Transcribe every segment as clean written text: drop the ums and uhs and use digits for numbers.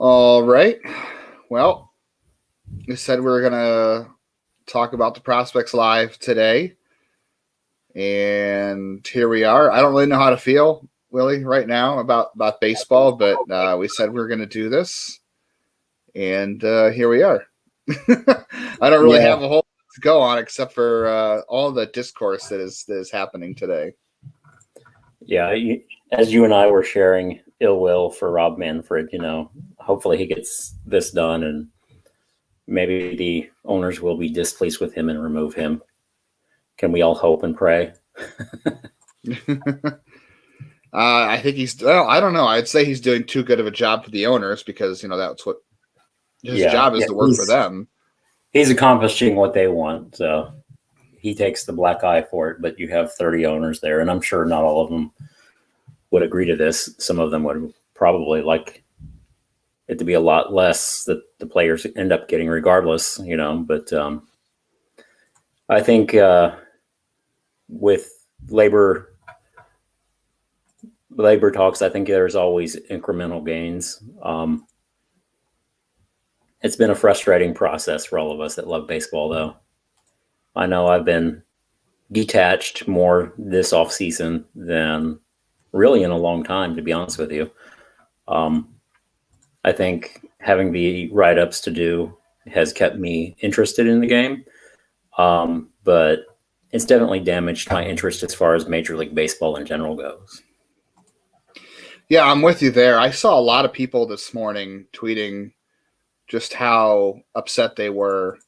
All right. Well, we said we were going to talk about the prospects live today. And here we are. I don't really know how to feel, Willie, right now about baseball, but we said we were going to do this. And here we are. I don't really have a whole lot to go on except for all the discourse that is happening today. Yeah, as you and I were sharing ill will for Rob Manfred, hopefully he gets this done and maybe the owners will be displeased with him and remove him. Can we all hope and pray? I think I don't know. I'd say he's doing too good of a job for the owners because, that's what his job is to work for them. He's accomplishing what they want. So he takes the black eye for it, but you have 30 owners there, and I'm sure not all of them would agree to this. Some of them would probably like it to be a lot less that the players end up getting regardless, but I think with labor talks, I think there's always incremental gains. It's been a frustrating process for all of us that love baseball, though. I know I've been detached more this off season than really in a long time, to be honest with you. I think having the write-ups to do has kept me interested in the game, but it's definitely damaged my interest as far as Major League Baseball in general goes. Yeah, I'm with you there. I saw a lot of people this morning tweeting just how upset they were.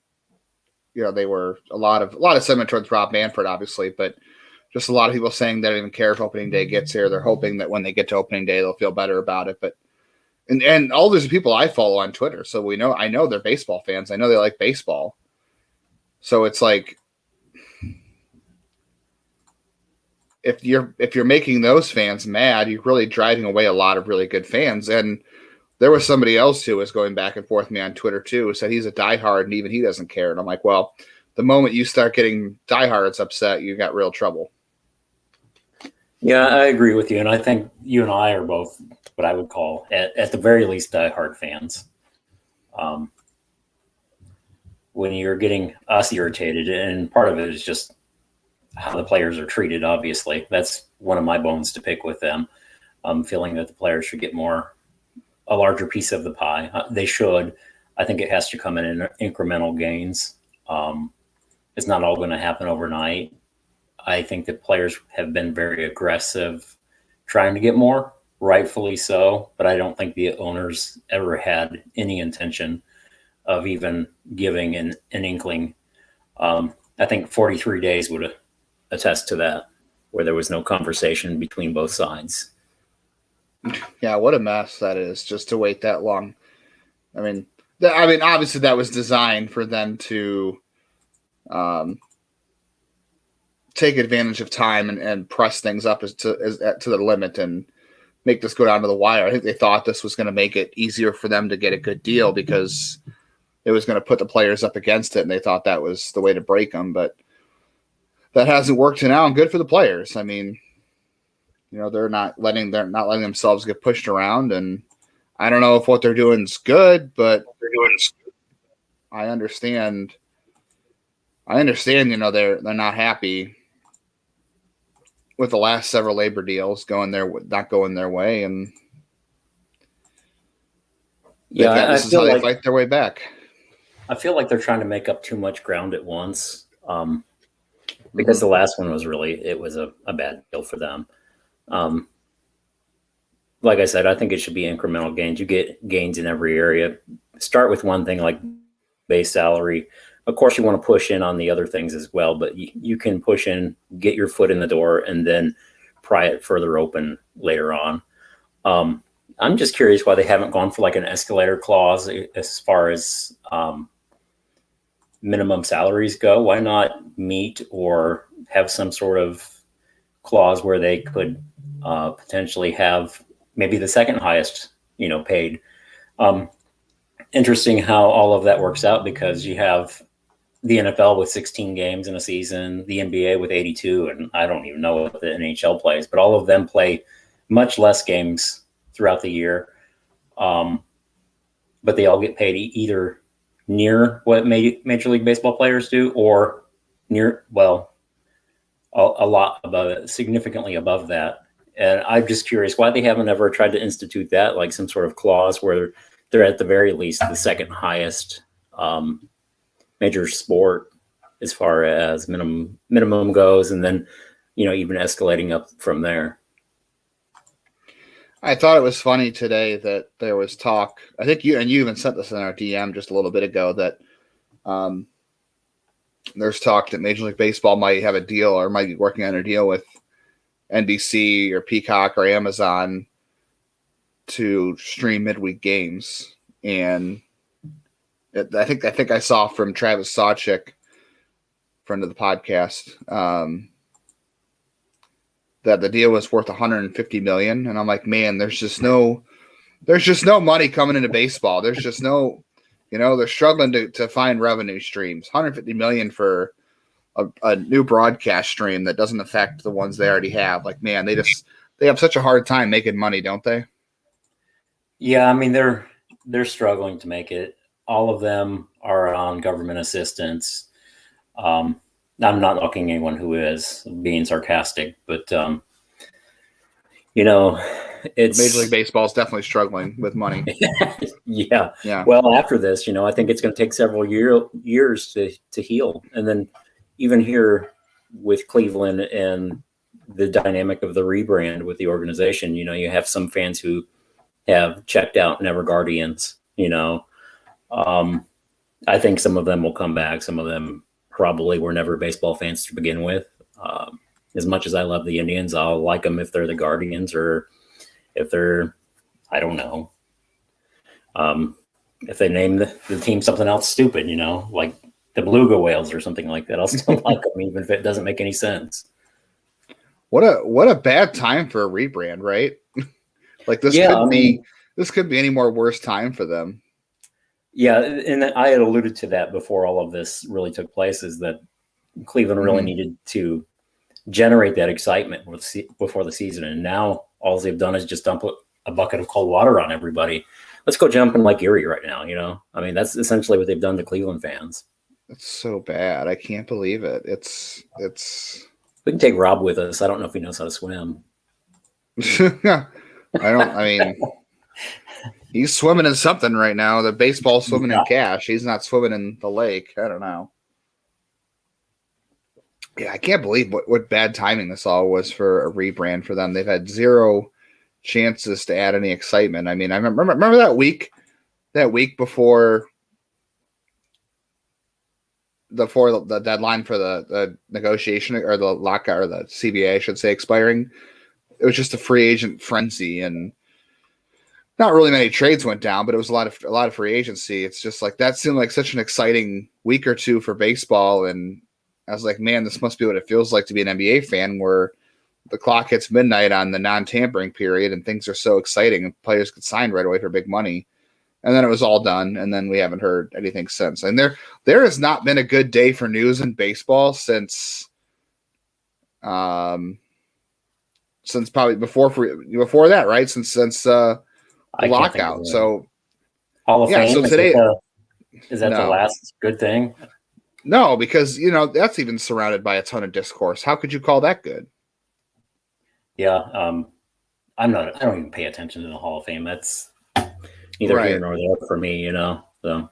They were a lot of sentiment towards Rob Manfred, obviously, but just a lot of people saying they don't even care if opening day gets here. They're hoping that when they get to opening day, they'll feel better about it. But and all these people I follow on Twitter, so I know they're baseball fans. I know they like baseball. So it's like if you're making those fans mad, you're really driving away a lot of really good fans. And there was somebody else who was going back and forth with me on Twitter too, who said he's a diehard and even he doesn't care. And I'm like, well, the moment you start getting diehards upset, you got real trouble. Yeah, I agree with you. And I think you and I are both what I would call, at the very least, diehard fans. When you're getting us irritated, and part of it is just how the players are treated, obviously. That's one of my bones to pick with them. I'm feeling that the players should get a larger piece of the pie. They should. I think it has to come in incremental gains. It's not all going to happen overnight. I think the players have been very aggressive trying to get more, rightfully so, but I don't think the owners ever had any intention of even giving an inkling. I think 43 days would attest to that, where there was no conversation between both sides. Yeah, what a mess that is, just to wait that long. I mean, obviously that was designed for them to take advantage of time and press things up to the limit and make this go down to the wire. I think they thought this was going to make it easier for them to get a good deal because it was going to put the players up against it, and they thought that was the way to break them. But that hasn't worked now, and good for the players. I mean, they're not letting themselves get pushed around, and I don't know if what they're doing is good, but I understand. They're not happy with the last several labor deals not going their way, and this is how they fight their way back. I feel like they're trying to make up too much ground at once, because the last one was a bad deal for them. Like I said, I think it should be incremental gains. You get gains in every area. Start with one thing like base salary. Of course, you want to push in on the other things as well, but you can push in, get your foot in the door, and then pry it further open later on. I'm just curious why they haven't gone for like an escalator clause as far as minimum salaries go. Why not meet or have some sort of clause where they could potentially have maybe the second highest, paid. Interesting how all of that works out, because you have the NFL with 16 games in a season, the NBA with 82, and I don't even know what the NHL plays, but all of them play much less games throughout the year. but they all get paid either near what Major League Baseball players do or near, well, a lot above it, significantly above that. And I'm just curious why they haven't ever tried to institute that, like some sort of clause where they're at the very least the second highest major sport as far as minimum goes, and then, even escalating up from there. I thought it was funny today that there was talk. I think you even sent this in our DM just a little bit ago that there's talk that Major League Baseball might have a deal or might be working on a deal with NBC or Peacock or Amazon to stream midweek games. And I think I saw from Travis Sawchik, friend of the podcast, that the deal was worth $150 million. And I'm like, man, there's just no money coming into baseball. There's just no, they're struggling to find revenue streams. $150 million for a new broadcast stream that doesn't affect the ones they already have. Like, man, they have such a hard time making money, don't they? Yeah. I mean, they're struggling to make it. All of them are on government assistance. I'm not knocking anyone who is being sarcastic, but it's Major League Baseball is definitely struggling with money. Yeah. Well, after this, I think it's going to take several years to heal, and then even here with Cleveland and the dynamic of the rebrand with the organization, you have some fans who have checked out, never Guardians. I think some of them will come back. Some of them probably were never baseball fans to begin with. As much as I love the Indians, I'll like them if they're the Guardians or if they're, I don't know, if they name the team something else stupid, like the Beluga Whales or something like that. I'll still like them even if it doesn't make any sense. What a bad time for a rebrand, right? Like this could be any more worse time for them. Yeah, and I had alluded to that before all of this really took place, is that Cleveland really needed to generate that excitement before the season. And now all they've done is just dump a bucket of cold water on everybody. Let's go jump in Lake Erie right now, I mean, that's essentially what they've done to Cleveland fans. It's so bad. I can't believe it. It's We can take Rob with us. I don't know if he knows how to swim. He's swimming in something right now. The baseball's swimming in cash. He's not swimming in the lake. I don't know. Yeah, I can't believe what bad timing this all was for a rebrand for them. They've had zero chances to add any excitement. I mean, I remember that week before the deadline for the negotiation or the lockout or the CBA, I should say, expiring. It was just a free agent frenzy, and not really many trades went down, but it was a lot of free agency. It's just like that seemed like such an exciting week or two for baseball, and I was like, man, this must be what it feels like to be an NBA fan, where the clock hits midnight on the non-tampering period and things are so exciting and players get signed right away for big money. And then it was all done, and then we haven't heard anything since. And there has not been a good day for news in baseball since probably before that, right? Since the lockout. So Hall of Fame. So today is that the last good thing? No, because that's even surrounded by a ton of discourse. How could you call that good? Yeah, I don't even pay attention to the Hall of Fame. That's neither here nor there for me, So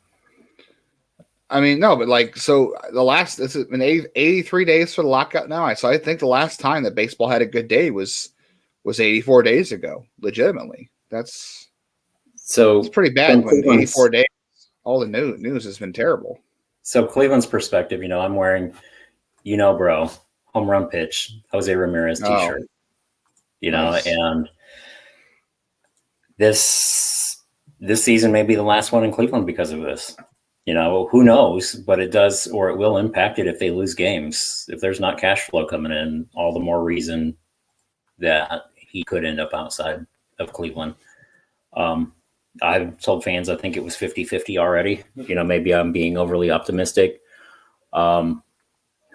I mean, no, but this has been 83 days for the lockout now. I think the last time that baseball had a good day was 84 days ago. Legitimately, it's pretty bad. When 84 days, all the news has been terrible. So Cleveland's perspective, I'm wearing, bro, home run pitch, Jose Ramirez t-shirt, nice. And this season may be the last one in Cleveland because of this. Who knows, but it does, or it will impact it if they lose games. If there's not cash flow coming in, all the more reason that he could end up outside of Cleveland. I've told fans I think it was 50-50 already. Maybe I'm being overly optimistic. Who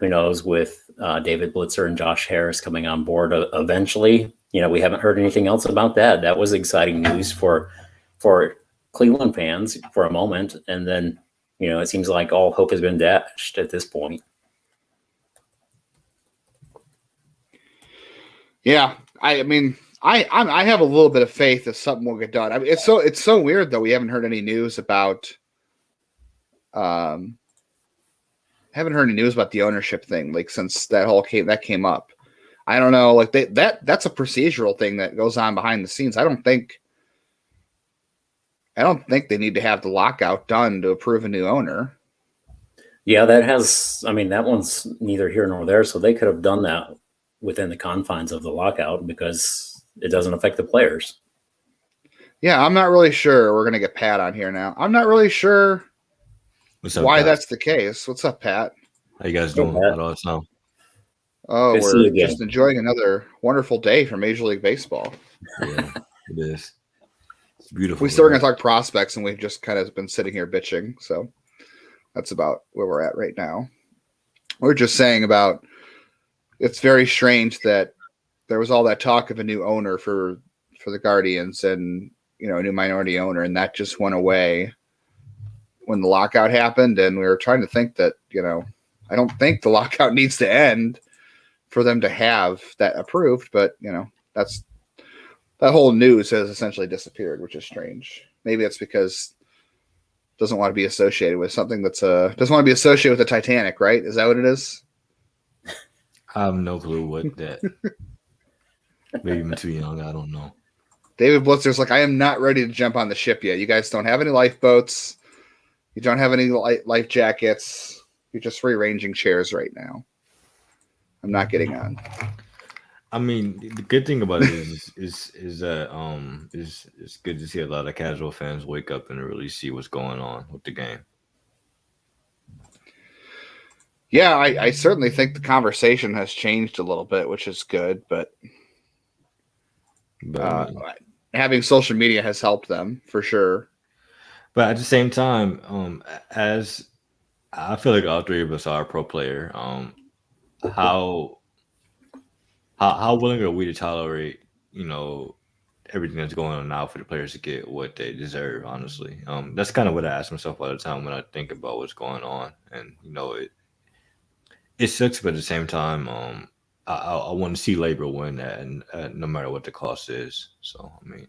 knows with David Blitzer and Josh Harris coming on board eventually. We haven't heard anything else about that. That was exciting news for Cleveland fans for a moment, and then it seems like all hope has been dashed at this point. Yeah, I mean, I have a little bit of faith that something will get done. I mean, it's so weird though. We haven't heard any news about, haven't heard any news about the ownership thing like since that came up. I don't know, like that's a procedural thing that goes on behind the scenes. I don't think they need to have the lockout done to approve a new owner. Yeah, that one's neither here nor there. So they could have done that within the confines of the lockout because it doesn't affect the players. Yeah, I'm not really sure. We're going to get Pat on here now. I'm not really sure why that's the case. What's up, Pat? How you guys doing? Oh, we're just enjoying another wonderful day for Major League Baseball. Yeah, it is. It's beautiful. We still are going to talk prospects, and we've just kind of been sitting here bitching. So that's about where we're at right now. We're just saying about it's very strange that there was all that talk of a new owner for the Guardians and a new minority owner, and that just went away when the lockout happened. And we were trying to think that I don't think the lockout needs to end for them to have that approved, but that whole news has essentially disappeared, which is strange. Maybe it's because it doesn't want to be associated with something doesn't want to be associated with the Titanic, right? Is that what it is? I have no clue what that. Maybe I'm too young. I don't know. David Blitzer's like, I am not ready to jump on the ship yet. You guys don't have any lifeboats. You don't have any life jackets. You're just rearranging chairs right now. I'm not getting on. I mean, the good thing about it is that it's good to see a lot of casual fans wake up and really see what's going on with the game. Yeah, I certainly think the conversation has changed a little bit, which is good, but having social media has helped them for sure. But at the same time, as I feel like all three of us are a pro player, how willing are we to tolerate, everything that's going on now for the players to get what they deserve, honestly? That's kind of what I ask myself all the time when I think about what's going on. And, it sucks, but at the same time, I want to see labor win that, and no matter what the cost is. So, I mean,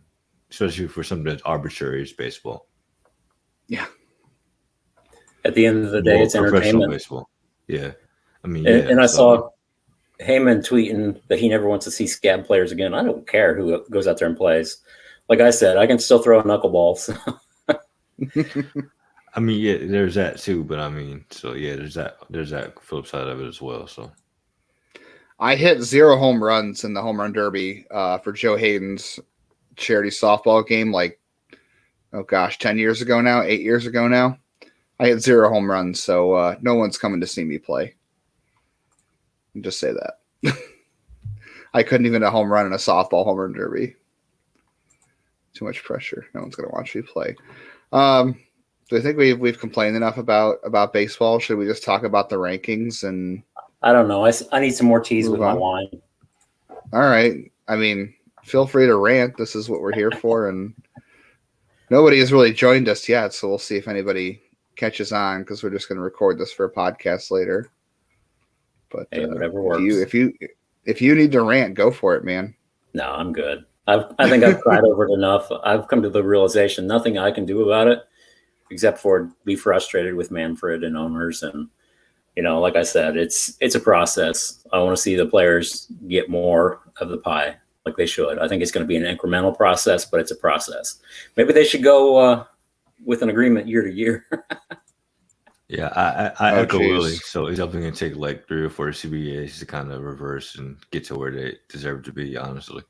especially for something that's arbitrary as baseball. Yeah. At the end of the day, it's entertainment. Baseball. Yeah. I mean, and I saw Heyman tweeting that he never wants to see scab players again. I don't care who goes out there and plays. Like I said, I can still throw knuckleballs. I mean, yeah, there's that too, but I mean, so yeah, there's that flip side of it as well. So I hit 0 home runs in the home run derby for Joe Hayden's charity softball game, 10 years ago now, 8 years ago now. I hit 0 home runs, so no one's coming to see me play. I'll just say that. I couldn't even hit a home run in a softball home run derby. Too much pressure. No one's going to watch me play. Do you think we've complained enough about baseball? Should we just talk about the rankings? And I don't know. I need some more teas with my wine. All right. I mean, feel free to rant. This is what we're here for, and nobody has really joined us yet, so we'll see if anybody catches on because we're just going to record this for a podcast later. But whatever works. If you need to rant, go for it, man. No, I'm good. I think I've cried over it enough. I've come to the realization nothing I can do about it except for be frustrated with Manfred and owners. And, like I said, it's a process. I want to see the players get more of the pie like they should. I think it's going to be an incremental process, but it's a process. Maybe they should go with an agreement year to year. Yeah, I echo Willie. So it's definitely going to take 3 or 4 CBAs to kind of reverse and get to where they deserve to be, honestly.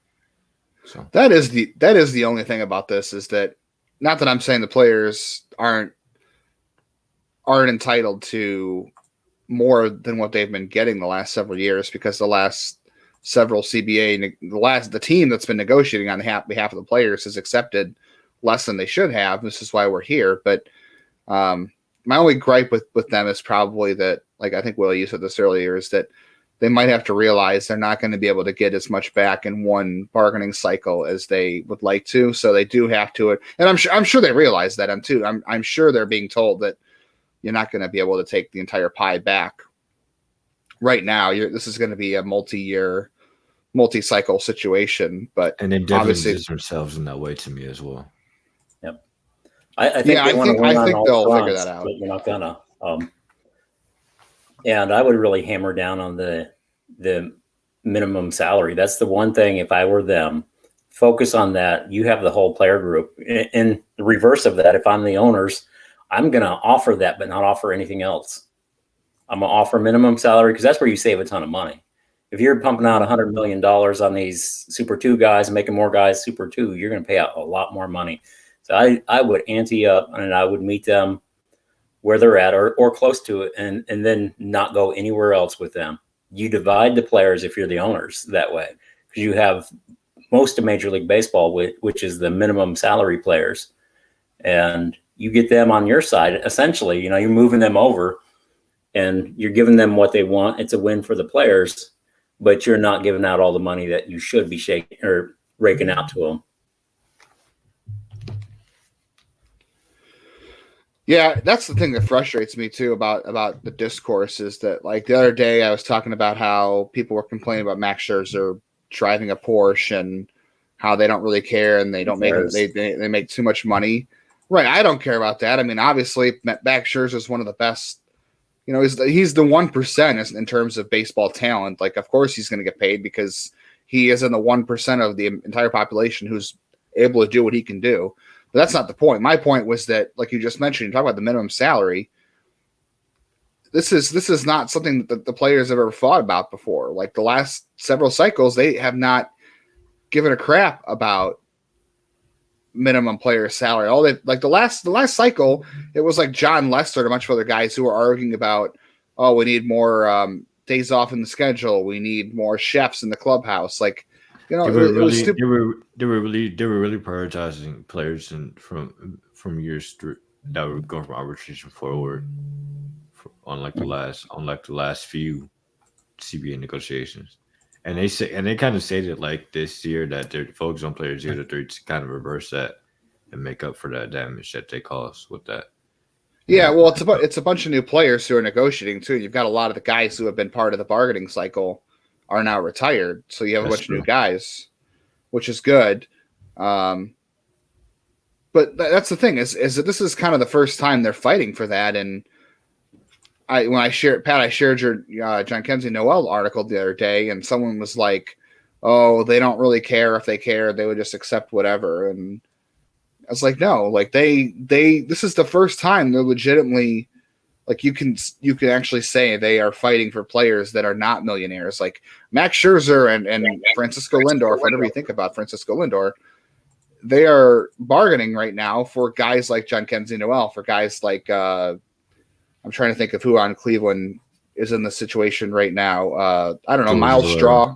So that is the only thing about this is that, not that I'm saying the players aren't entitled to more than what they've been getting the last several years, because the last several CBA, the team that's been negotiating on behalf of the players has accepted less than they should have. This is why we're here. But my only gripe with them is probably that, I think Will, you said this earlier, is that they might have to realize they're not going to be able to get as much back in one bargaining cycle as they would like to. So they do have to, and I'm sure they realize that. I'm sure they're being told that you're not going to be able to take the entire pie back right now. This is going to be a multi-cycle situation, and they definitely position themselves in that way to me as well. Yep, I think they'll figure that out. But you're not gonna. And I would really hammer down on the minimum salary. That's the one thing, if I were them, focus on that. You have the whole player group. In the reverse of that, if I'm the owners, I'm going to offer that, but not offer anything else. I'm going to offer minimum salary because that's where you save a ton of money. If you're pumping out $100 million on these Super 2 guys and making more guys Super 2, you're going to pay out a lot more money. So I would ante up and I would meet them where they're at or close to it, and then not go anywhere else with them. You divide the players if you're the owners that way, because you have most of Major League Baseball, which is the minimum salary players, and you get them on your side. Essentially, you're moving them over and you're giving them what they want. It's a win for the players, but you're not giving out all the money that you should be shaking or raking out to them. Yeah, that's the thing that frustrates me too about the discourse is that, like, the other day I was talking about how people were complaining about Max Scherzer driving a Porsche and how they don't really care and they don't they make too much money. Right, I don't care about that. I mean, obviously, Max Scherzer is one of the best. He's the 1% in terms of baseball talent. Like, of course, he's going to get paid because he is in the 1% of the entire population who's able to do what he can do. But that's not the point. My point was that, like you just mentioned, you talk about the minimum salary. This is not something that the players have ever thought about before. Like, the last several cycles, they have not given a crap about minimum player salary. The last cycle, it was like John Lester and a bunch of other guys who were arguing about, we need more days off in the schedule. We need more chefs in the clubhouse. Like, they were really prioritizing players from years that were going from arbitration forward on the last few CBA negotiations, and they kind of stated like this year that they're focused on players here that they're kind of reverse that and make up for that damage that they caused with that. Yeah, well, it's a bunch of new players who are negotiating too. You've got a lot of the guys who have been part of the bargaining cycle are now retired, so you have a bunch of new guys, which is good. But that's the thing is that this is kind of the first time they're fighting for that. And I shared your John Kenzie Noel article the other day, and someone was like, "Oh, they don't really care. If they care, they would just accept whatever." And I was like, "No, like they this is the first time they're legitimately." Like, you can actually say they are fighting for players that are not millionaires, like Max Scherzer and Francisco Lindor. Whatever you think about Francisco Lindor, they are bargaining right now for guys like John Kenzie Noel, for guys like I'm trying to think of who on Cleveland is in the situation right now. I don't know, Miles Straw.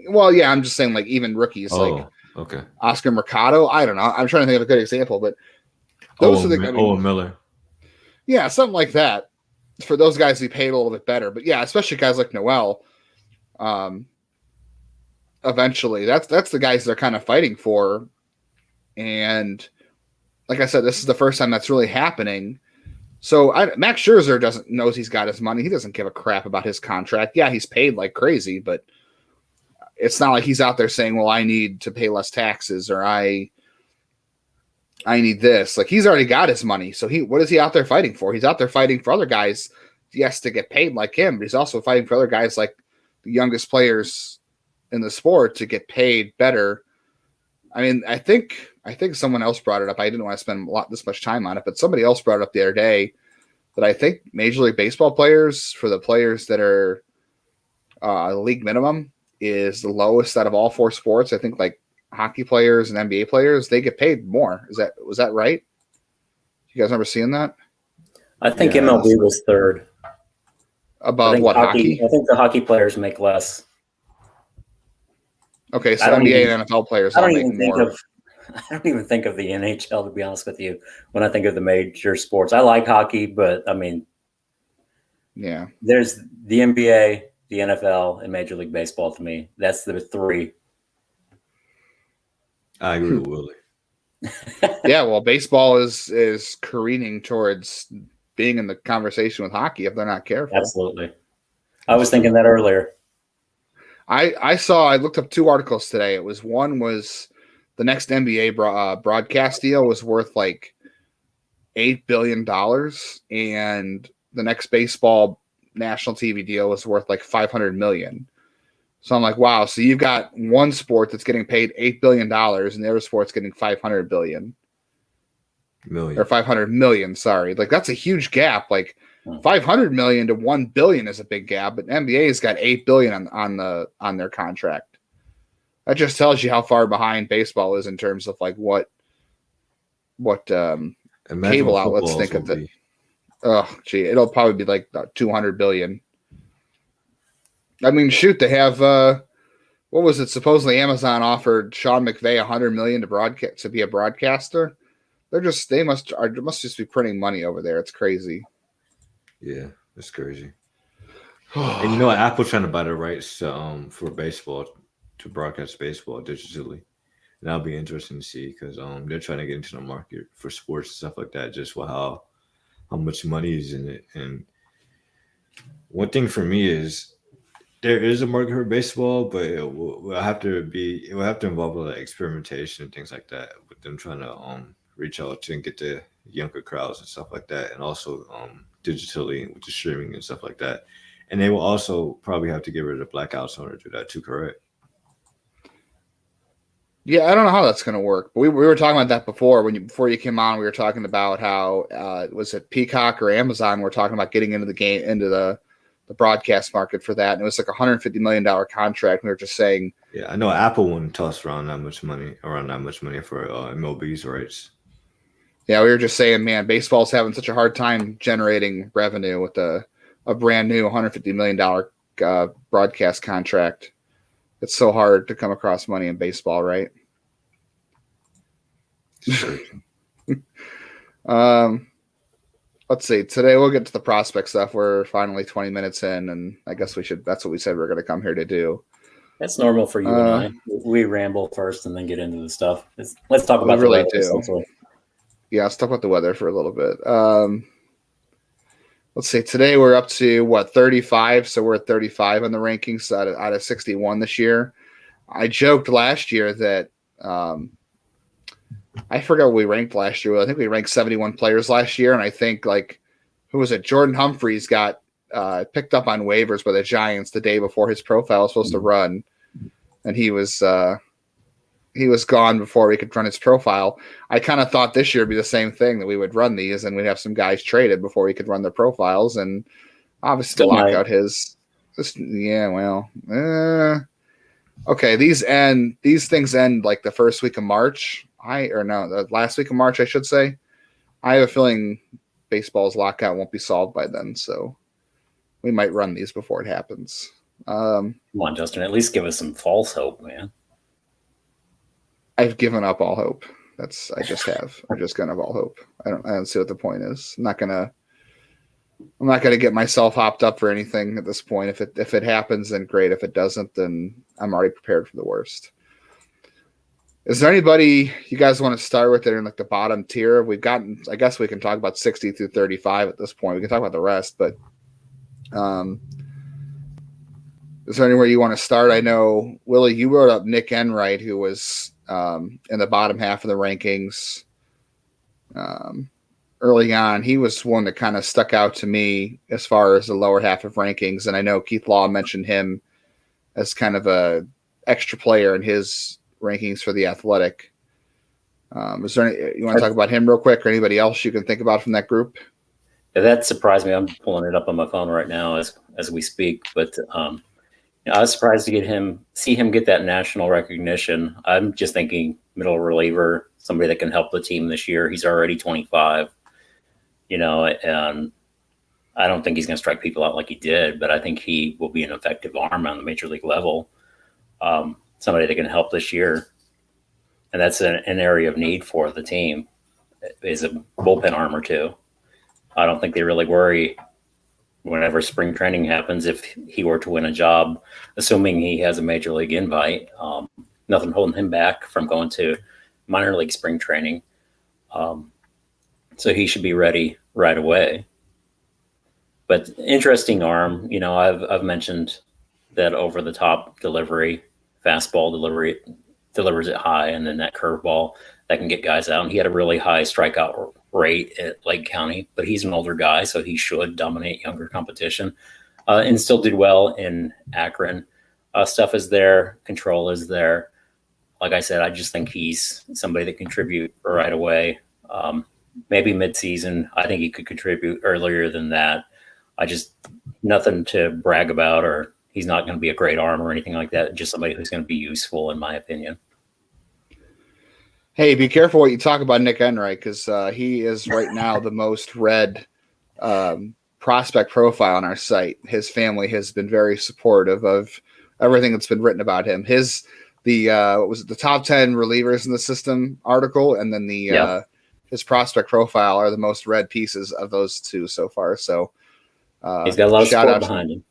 Well, yeah, I'm just saying, like, even rookies okay, Oscar Mercado. I don't know. I'm trying to think of a good example, but those are the Miller. Yeah, something like that. For those guys, we paid a little bit better, but yeah, especially guys like Noel. Eventually, that's the guys they're kind of fighting for, and like I said, this is the first time that's really happening. So Max Scherzer knows he's got his money. He doesn't give a crap about his contract. Yeah, he's paid like crazy, but it's not like he's out there saying, "Well, I need to pay less taxes," or I need this. Like, he's already got his money. So what is he out there fighting for? He's out there fighting for other guys, yes, to get paid like him, but he's also fighting for other guys like the youngest players in the sport to get paid better. I mean, I think someone else brought it up. I didn't want to spend this much time on it, but somebody else brought it up the other day that I think Major League Baseball players, for the players that are league minimum, is the lowest out of all four sports. I think, like, hockey players and NBA players, they get paid more. Was that right? You guys ever seen that? I think MLB was third. Above what, hockey? I think the hockey players make less. Okay, so NBA and NFL players all make more. I don't even think of the NHL, to be honest with you, when I think of the major sports. I like hockey, but I mean, yeah, there's the NBA, the NFL, and Major League Baseball to me. That's the three. I agree with Willie. Yeah, well, baseball is careening towards being in the conversation with hockey if they're not careful. Absolutely. I was thinking that earlier. I looked up two articles today. One was the next NBA broadcast deal was worth like $8 billion, and the next baseball national TV deal was worth like $500 million. So I'm like, wow. So you've got one sport that's getting paid $8 billion, and the other sport's getting $500 million or $500 million. Sorry, like that's a huge gap. Like $500 million to $1 billion is a big gap, but NBA's got $8 billion on their contract. That just tells you how far behind baseball is in terms of like what cable outlets think of it. Oh, gee, it'll probably be like $200 billion. I mean, shoot, they have what was it? Supposedly Amazon offered Sean McVay $100 million to be a broadcaster. They must just be printing money over there. It's crazy. Yeah, it's crazy. And you know what? Apple's trying to buy the rights for baseball to broadcast baseball digitally. And that'll be interesting to see because they're trying to get into the market for sports and stuff like that, just with how much money is in it. And one thing for me is there is a market for baseball, but it will have to involve a lot of experimentation and things like that with them trying to reach out to and get the younger crowds and stuff like that, and also digitally with the streaming and stuff like that. And they will also probably have to get rid of blackouts in order to do that too, correct? Yeah, I don't know how that's going to work. But we were talking about that before. Before you came on, we were talking about how was it Peacock or Amazon were talking about getting into the game, into the broadcast market for that, and it was like $150 million contract. We were just saying, yeah, I know Apple wouldn't toss around that much money for MLB's rights. Yeah, we were just saying, man, baseball's having such a hard time generating revenue with a brand new $150 million broadcast contract. It's so hard to come across money in baseball, right? Sure. Let's see. Today we'll get to the prospect stuff. We're finally 20 minutes in, and I guess that's what we said we're going to come here to do. That's normal for you and I. We ramble first and then get into the stuff. Let's talk about the weather. Yeah, let's talk about the weather for a little bit. Let's see. Today we're up to 35. So we're at 35 on the rankings out of 61 this year. I joked last year that I forgot what we ranked last year. I think we ranked 71 players last year, and I think who was it? Jordan Humphreys got picked up on waivers by the Giants the day before his profile was supposed to run, and he was gone before we could run his profile. I kind of thought this year would be the same thing, that we would run these and we'd have some guys traded before we could run their profiles, and obviously the lockout okay. These things end like the first week of March. The last week of March, I should say. I have a feeling baseball's lockout won't be solved by then, so we might run these before it happens. Come on, Justin, at least give us some false hope, man. I've given up all hope. I just have. I'm just gonna have all hope. I don't see what the point is. I'm not gonna get myself hopped up for anything at this point. If it happens, then great. If it doesn't, then I'm already prepared for the worst. Is there anybody you guys want to start with that are in like the bottom tier? I guess we can talk about 60 through 35 at this point. We can talk about the rest, but is there anywhere you want to start? I know, Willie, you wrote up Nick Enright, who was in the bottom half of the rankings early on. He was one that kind of stuck out to me as far as the lower half of rankings, and I know Keith Law mentioned him as kind of a extra player in his rankings for the Athletic. Is there you want to talk about him real quick, or anybody else you can think about from that group? Yeah, that surprised me. I'm pulling it up on my phone right now as we speak, but I was surprised to see him get that national recognition. I'm just thinking middle reliever, somebody that can help the team this year. He's already 25, and I don't think he's going to strike people out like he did, but I think he will be an effective arm on the major league level. Somebody that can help this year. And that's an area of need for the team, is a bullpen arm or two. I don't think they really worry whenever spring training happens, if he were to win a job, assuming he has a major league invite, nothing holding him back from going to minor league spring training. So he should be ready right away. But interesting arm, I've mentioned that over the top delivery, fastball delivery, delivers it high, and then that curveball that can get guys out. And he had a really high strikeout rate at Lake County, but he's an older guy, so he should dominate younger competition, and still did well in Akron. Stuff is there, control is there. Like I said, I just think he's somebody that contribute right away. Maybe midseason, I think he could contribute earlier than that. Nothing to brag about, or he's not going to be a great arm or anything like that. Just somebody who's going to be useful, in my opinion. Hey, be careful what you talk about Nick Enright, because he is right now the most read prospect profile on our site. His family has been very supportive of everything that's been written about him. The top 10 relievers in the system article, and then his prospect profile are the most read pieces of those two so far. So he's got a lot of support behind him.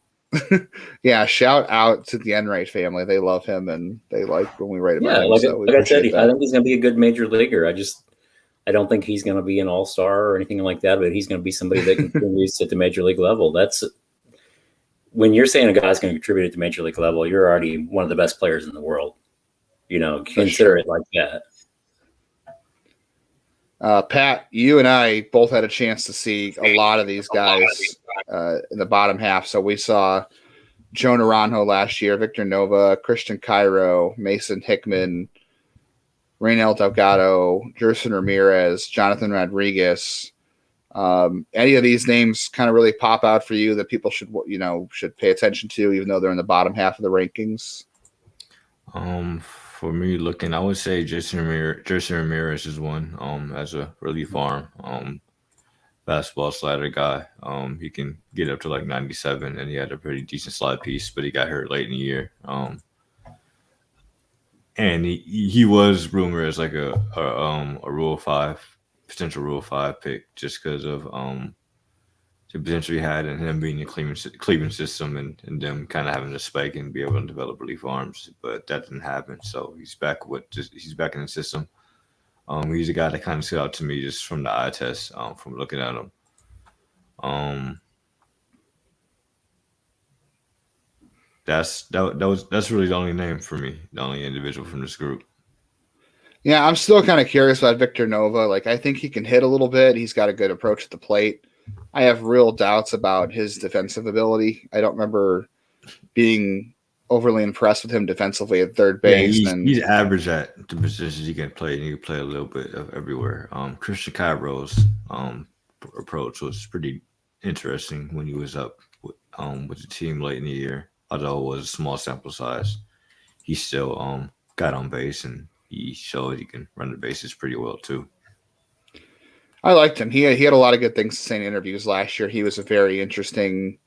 Yeah, shout out to the Enright family. They love him and they like when we write about him. Like I said, I think he's going to be a good major leaguer. I don't think he's going to be an all-star or anything like that, but he's going to be somebody that contributes at the major league level. That's when you're saying a guy's going to contribute at the major league level, you're already one of the best players in the world. Consider it like that. Pat, you and I both had a chance to see a lot of these guys in the bottom half. So we saw Joe Naranjo last year, Victor Nova, Christian Cairo, Mason Hickman, Reynel Delgado, Jerson Ramirez, Jonathan Rodriguez. Any of these names kind of really pop out for you that people should pay attention to, even though they're in the bottom half of the rankings? For me, I would say Jerson Ramirez is one. As a relief arm, fastball slider guy. He can get up to like 97, and he had a pretty decent slide piece, but he got hurt late in the year. And he was rumored as like a Rule 5 potential Rule 5 pick, just because of the potential he had, and him being in the Cleveland system, and them kind of having to spike and be able to develop relief arms, but that didn't happen. So he's back in the system. He's a guy that kind of stood out to me just from the eye test, from looking at him. That's really the only name for me, the only individual from this group. Yeah, I'm still kind of curious about Victor Nova. Like, I think he can hit a little bit. He's got a good approach at the plate. I have real doubts about his defensive ability. I don't remember being overly impressed with him defensively at third base. Yeah, he's average at the positions he can play, and he can play a little bit of everywhere. Christian Cairo's approach was pretty interesting when he was up with the team late in the year. Although it was a small sample size, he still got on base, and he showed he can run the bases pretty well too. I liked him. He had a lot of good things to say in interviews last year. He was a very interesting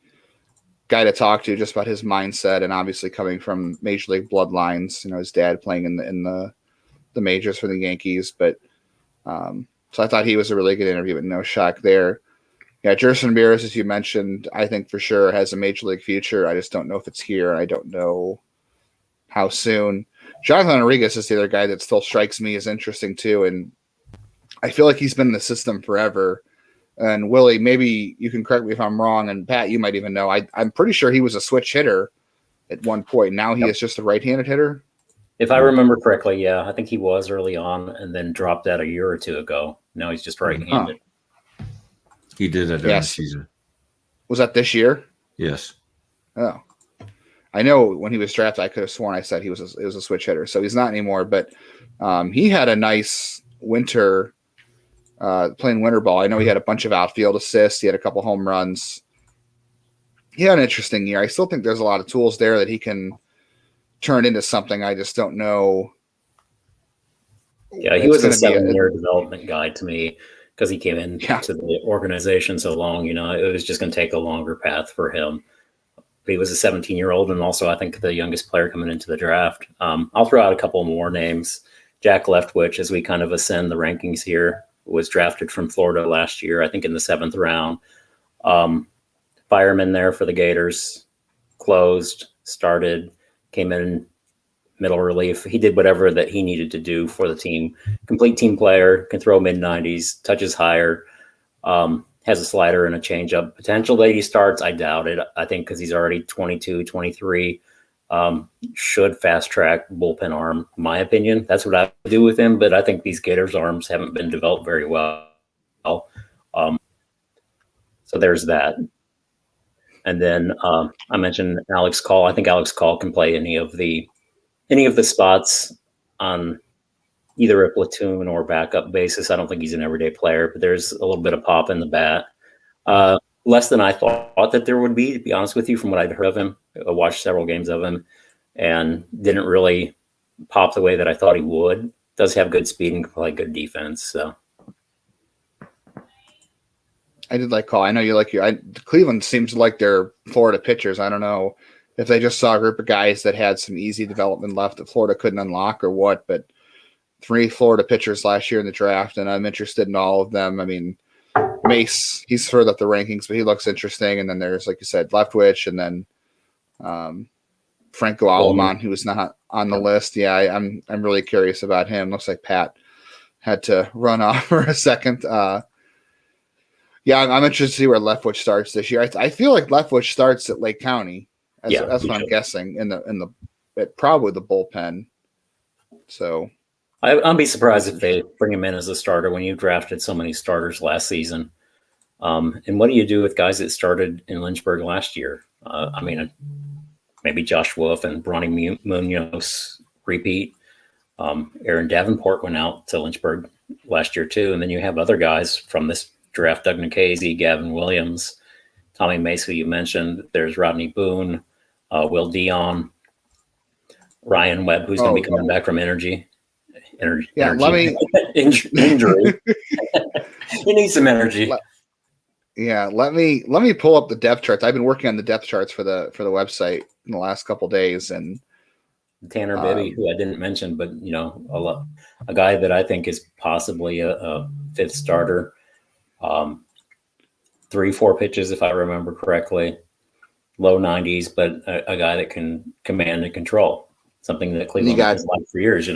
guy to talk to, just about his mindset, and obviously coming from major league bloodlines. His dad playing in the majors for the Yankees. But so I thought he was a really good interview, but no shock there. Yeah, Jerson Ramirez, as you mentioned, I think for sure has a major league future. I just don't know if it's here. I don't know how soon. Jonathan Rodriguez is the other guy that still strikes me as interesting too, and I feel like he's been in the system forever. And Willie, maybe you can correct me if I'm wrong, and Pat, you might even know. I'm pretty sure he was a switch hitter at one point. Now he is just a right-handed hitter. If I remember correctly, yeah, I think he was early on and then dropped that a year or two ago. Now he's just right-handed. He did that during the season. Was that this year? Yes. Oh. I know when he was drafted, I could have sworn I said it was a switch hitter. So he's not anymore, but he had a nice winter playing winter ball. I know he had a bunch of outfield assists. He had a couple home runs. He had an interesting year. I still think there's a lot of tools there that he can turn into something. I just don't know. Yeah, he was a 7-year development guy to me because he came into the organization so long. It was just going to take a longer path for him. But he was a 17-year-old, and also I think the youngest player coming into the draft. I'll throw out a couple more names. Jack Leftwich, as we kind of ascend the rankings here, was drafted from Florida last year, I think in the 7th round. fireman there for the Gators, closed, started, came in middle relief. He did whatever that he needed to do for the team. Complete team player, can throw mid-90s, touches higher, has a slider and a changeup. Potential that he starts, I doubt it. I think because he's already 22, 23, should fast-track bullpen arm, in my opinion. That's what I would do with him, but I think these Gators arms haven't been developed very well. So there's that. And then I mentioned Alex Call. I think Alex Call can play any of the spots on either a platoon or backup basis. I don't think he's an everyday player, but there's a little bit of pop in the bat. Less than I thought that there would be, to be honest with you, from what I'd heard of him. I watched several games of him and didn't really pop the way that I thought he would. Does have good speed and can play good defense. So I did like Call. I know you like Cleveland seems to like their Florida pitchers. I don't know if they just saw a group of guys that had some easy development left that Florida couldn't unlock or what, but 3 Florida pitchers last year in the draft, and I'm interested in all of them. I mean, Mace, he's further up the rankings, but he looks interesting. And then there's, like you said, Leftwich, and then Franco Alamon, who was not on the list. Yeah, I'm really curious about him. Looks like Pat had to run off for a second. Yeah, I'm interested to see where Leftwich starts this year. I feel like Leftwich starts at Lake County. That's what I'm guessing at probably the bullpen. So I'll be surprised if they bring him in as a starter when you drafted so many starters last season. And what do you do with guys that started in Lynchburg last year? I mean, maybe Josh Wolf and Bronny Munoz repeat. Aaron Davenport went out to Lynchburg last year too, and then you have other guys from this draft: Doug Nikhazy, Gavin Williams, Tommy Mace, who you mentioned. There's Rodney Boone, Will Dion, Ryan Webb, who's going to be coming back from injury. Injury. He needs some energy. Let me pull up the depth charts. I've been working on the depth charts for the website in the last couple of days, and Tanner Bibby, who I didn't mention, but a guy that I think is possibly a fifth starter. 3-4 pitches, if I remember correctly, low 90s, but a guy that can command and control, something that Cleveland has liked for years.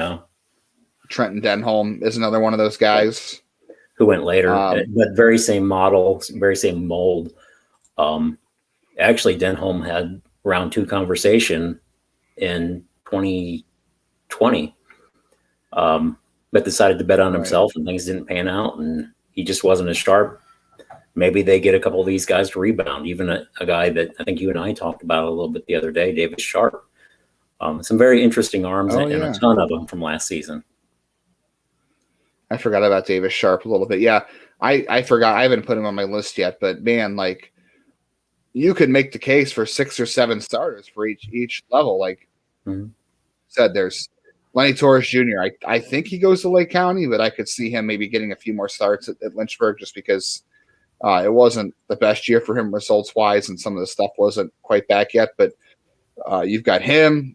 Trenton Denholm is another one of those guys who went later, but very same model, very same mold. Actually, Denholm had round 2 conversation in 2020, but decided to bet on himself, and things didn't pan out, and he just wasn't as sharp. Maybe they get a couple of these guys to rebound, even a guy that I think you and I talked about a little bit the other day, David Sharp. Some very interesting arms and a ton of them from last season. I forgot about Davis Sharp a little bit. Yeah, I forgot. I haven't put him on my list yet, but man, like, you could make the case for 6 or 7 starters for each level. Like said, there's Lenny Torres Jr. I think he goes to Lake County, but I could see him maybe getting a few more starts at Lynchburg just because it wasn't the best year for him results wise, and some of the stuff wasn't quite back yet. But you've got him,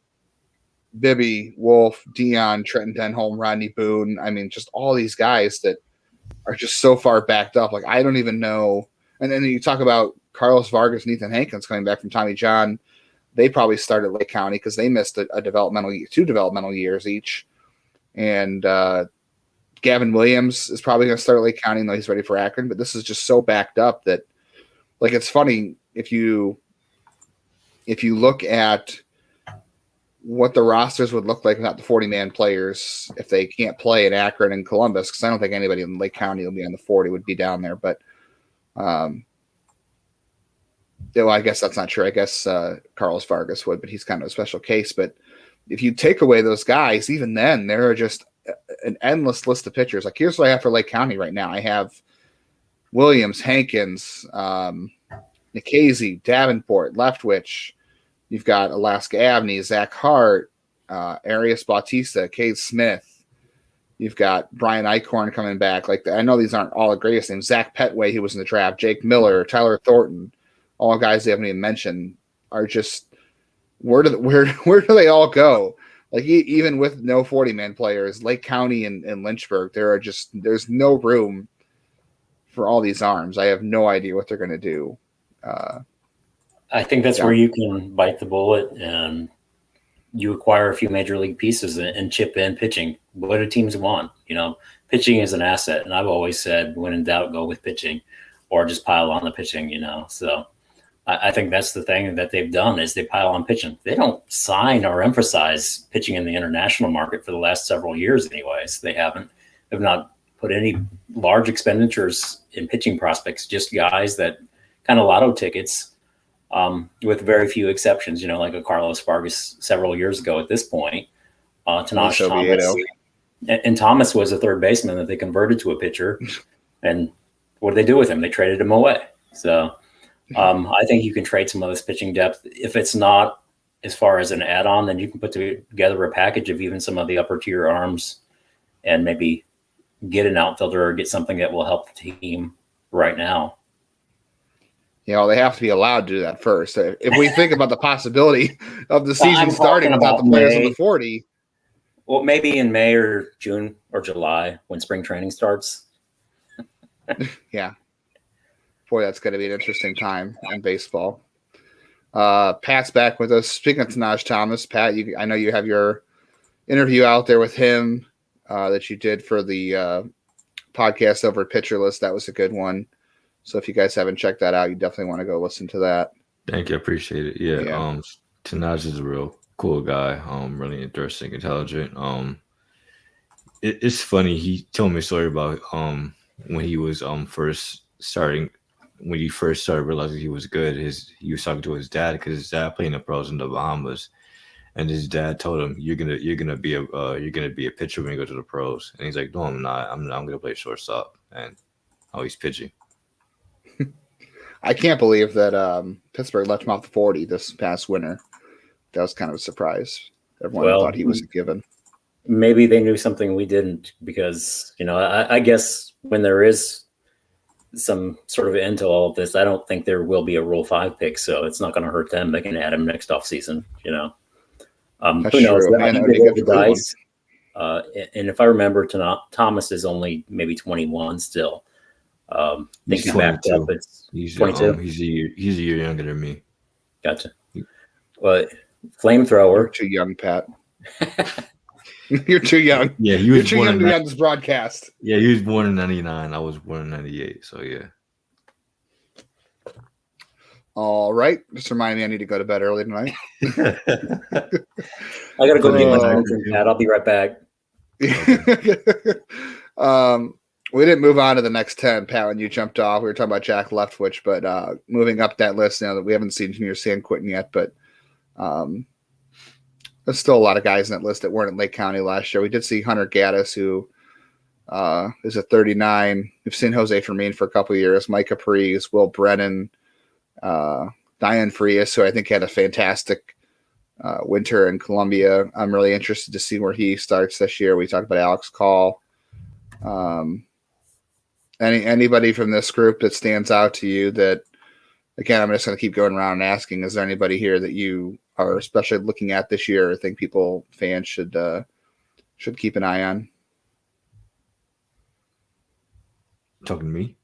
Bibby, Wolf, Dion, Trenton Denholm, Rodney Boone. I mean, just all these guys that are just so far backed up. Like, I don't even know. And then you talk about Carlos Vargas and Ethan Hankins coming back from Tommy John. They probably started Lake County because they missed 2 developmental years each. And Gavin Williams is probably going to start at Lake County, though he's ready for Akron. But this is just so backed up that, like, it's funny if you look at what the rosters would look like without the 40-man players if they can't play in Akron and Columbus, because I don't think anybody in Lake County will be on the 40, would be down there. But well, I guess that's not true. I guess Carlos Vargas would, but he's kind of a special case. But if you take away those guys, even then, there are just an endless list of pitchers. Like, here's what I have for Lake County right now. I have Williams, Hankins, Nikhazy, Davenport, Leftwich. You've got Alaska Avney, Zach Hart, Arias Bautista, Cade Smith. You've got Brian Eichhorn coming back. Like, I know these aren't all the greatest names. Zach Petway, who was in the draft, Jake Miller, Tyler Thornton, all guys they haven't even mentioned are just where do they all go? Like, even with no 40-man players, Lake County and Lynchburg, there's no room for all these arms. I have no idea what they're going to do I think that's where you can bite the bullet and you acquire a few major league pieces and chip in pitching. What do teams want? Pitching is an asset. And I've always said, when in doubt, go with pitching or just pile on the pitching, So I think that's the thing that they've done is they pile on pitching. They don't sign or emphasize pitching in the international market for the last several years anyways. They have not put any large expenditures in pitching prospects, just guys that kind of lotto tickets, with very few exceptions, like a Carlos Vargas several years ago at this point. Tanash Thomas. And Thomas was a third baseman that they converted to a pitcher. And what did they do with him? They traded him away. So I think you can trade some of this pitching depth. If it's not as far as an add-on, then you can put together a package of even some of the upper tier arms and maybe get an outfielder or get something that will help the team right now. They have to be allowed to do that first. If we think about the possibility of the season starting without the players in the 40. Well, maybe in May or June or July when spring training starts. Yeah. Boy, that's going to be an interesting time in baseball. Pat's back with us. Speaking of Tanash Thomas, Pat, I know you have your interview out there with him that you did for the podcast over at Pitcher List. That was a good one. So if you guys haven't checked that out, you definitely want to go listen to that. Thank you. I appreciate it. Yeah. Tanash is a real cool guy. Really interesting, intelligent. It's funny. He told me a story about when he was first starting. When he first started realizing he was good, he was talking to his dad because his dad played in the pros in the Bahamas, and his dad told him, "You're gonna be a pitcher when you go to the pros." And he's like, "No, I'm not. I'm gonna play shortstop." And he's pitching. I can't believe that Pittsburgh left him off the 40 this past winter. That was kind of a surprise. Everyone thought he was a given. Maybe they knew something we didn't because, I guess when there is some sort of end to all of this, I don't think there will be a Rule 5 pick, so it's not going to hurt them. They can add him next offseason, Who knows? True. Man, the dice. And if I remember, Thomas is only maybe 21 still. He's 22. He's 22. He's a year younger than me. Gotcha. But flamethrower. You're too young, Pat. You're too young. Yeah, you're too young to be on this broadcast. Yeah, he was born in 99. I was born in 98. So yeah. All right. Just remind me I need to go to bed early tonight. I gotta go get my drink, Pat. I'll be right back. We didn't move on to the next 10, Pat, when you jumped off. We were talking about Jack Leftwich, but moving up that list now that we haven't seen Junior San Quentin yet, but there's still a lot of guys in that list that weren't in Lake County last year. We did see Hunter Gaddis, who is at 39. We've seen Jose Fermin for a couple of years, Mike Caprice, Will Brennan, Diane Frias, who I think had a fantastic winter in Columbia. I'm really interested to see where he starts this year. We talked about Alex Call. Anybody from this group that stands out to you that, again, I'm just going to keep going around and asking, is there anybody here that you are especially looking at this year or think fans should keep an eye on? Talking to me?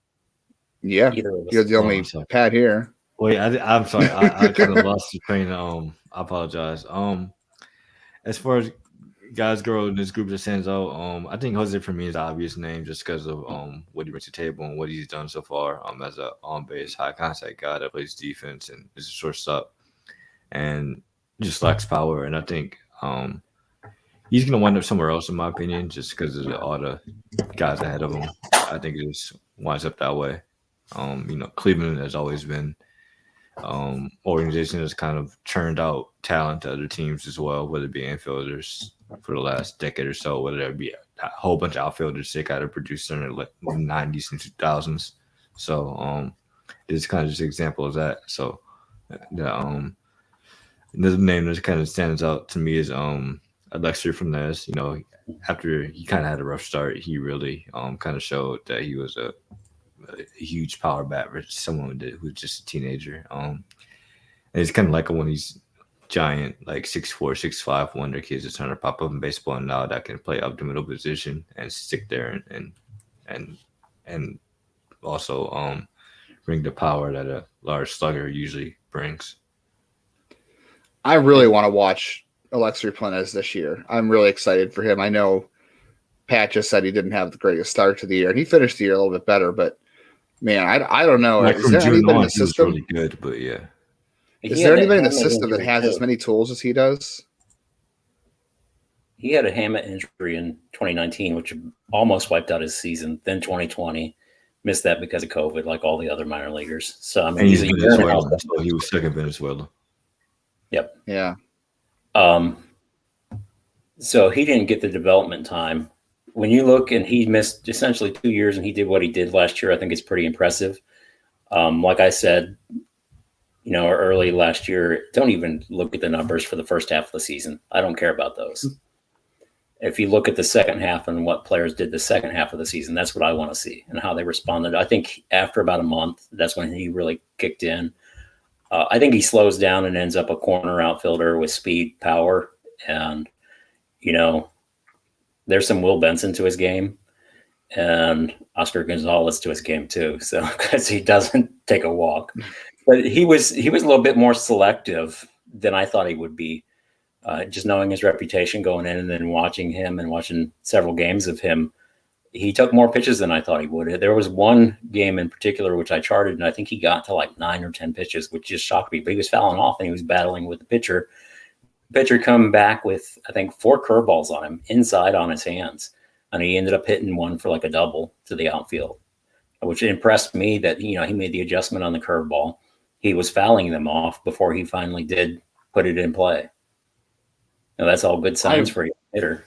Yeah. You're the only Pat here. Wait, I'm sorry. I kind of lost the train. I apologize. As far as guys, girl in this group that stands out, I think Jose for me is the obvious name just because of what he brings to the table and what he's done so far as a on-base, high contact guy that plays defense and is a shortstop and just lacks power. And I think he's going to wind up somewhere else, in my opinion, just because of all the guys ahead of him. I think it just winds up that way. Cleveland has always been organization that's kind of churned out talent to other teams as well, whether it be infielders for the last decade or so, whether it be a whole bunch of outfielders they got to produce in the 90s and 2000s. So it's kind of just an example of that. So another name that kind of stands out to me is Alexei Fernandez. After he kind of had a rough start, he really kind of showed that he was a huge power bat for someone who was just a teenager. And it's kind of like one of these giant, like 6'4", 6'5" wonder kids that's trying to pop up in baseball now that can play up the middle position and stick there and also bring the power that a large slugger usually brings. I really want to watch Alexi Planez this year. I'm really excited for him. I know Pat just said he didn't have the greatest start to the year, and he finished the year a little bit better. But man, I don't know. Like Is from there June anybody in on, the he was system? really good, but yeah. Is there anybody in the system that has as many tools as he does? He had a hamate injury in 2019, which almost wiped out his season. Then 2020, missed that because of COVID, like all the other minor leaguers. So I mean, And he's he's a year and a half. Venezuelan, so he was second Venezuela. Yep. Yeah. So he didn't get the development time. When you look, and he missed essentially 2 years, and he did what he did last year, I think it's pretty impressive. Like I said, early last year, don't even look at the numbers for the first half of the season. I don't care about those. If you look at the second half and what players did the second half of the season, that's what I want to see and how they responded. I think after about a month, that's when he really kicked in. I think he slows down and ends up a corner outfielder with speed, power, and, there's some Will Benson to his game and Oscar Gonzalez to his game too. So, because he doesn't take a walk, but he was a little bit more selective than I thought he would be. Just knowing his reputation going in and then watching him and watching several games of him, he took more pitches than I thought he would. There was one game in particular, which I charted, and I think he got to like 9 or 10 pitches, which just shocked me, but he was fouling off and he was battling with the pitcher. Pitcher come back with, I think, 4 curveballs on him inside on his hands. And he ended up hitting one for like a double to the outfield, which impressed me that, he made the adjustment on the curveball. He was fouling them off before he finally did put it in play. Now, that's all good signs for a hitter.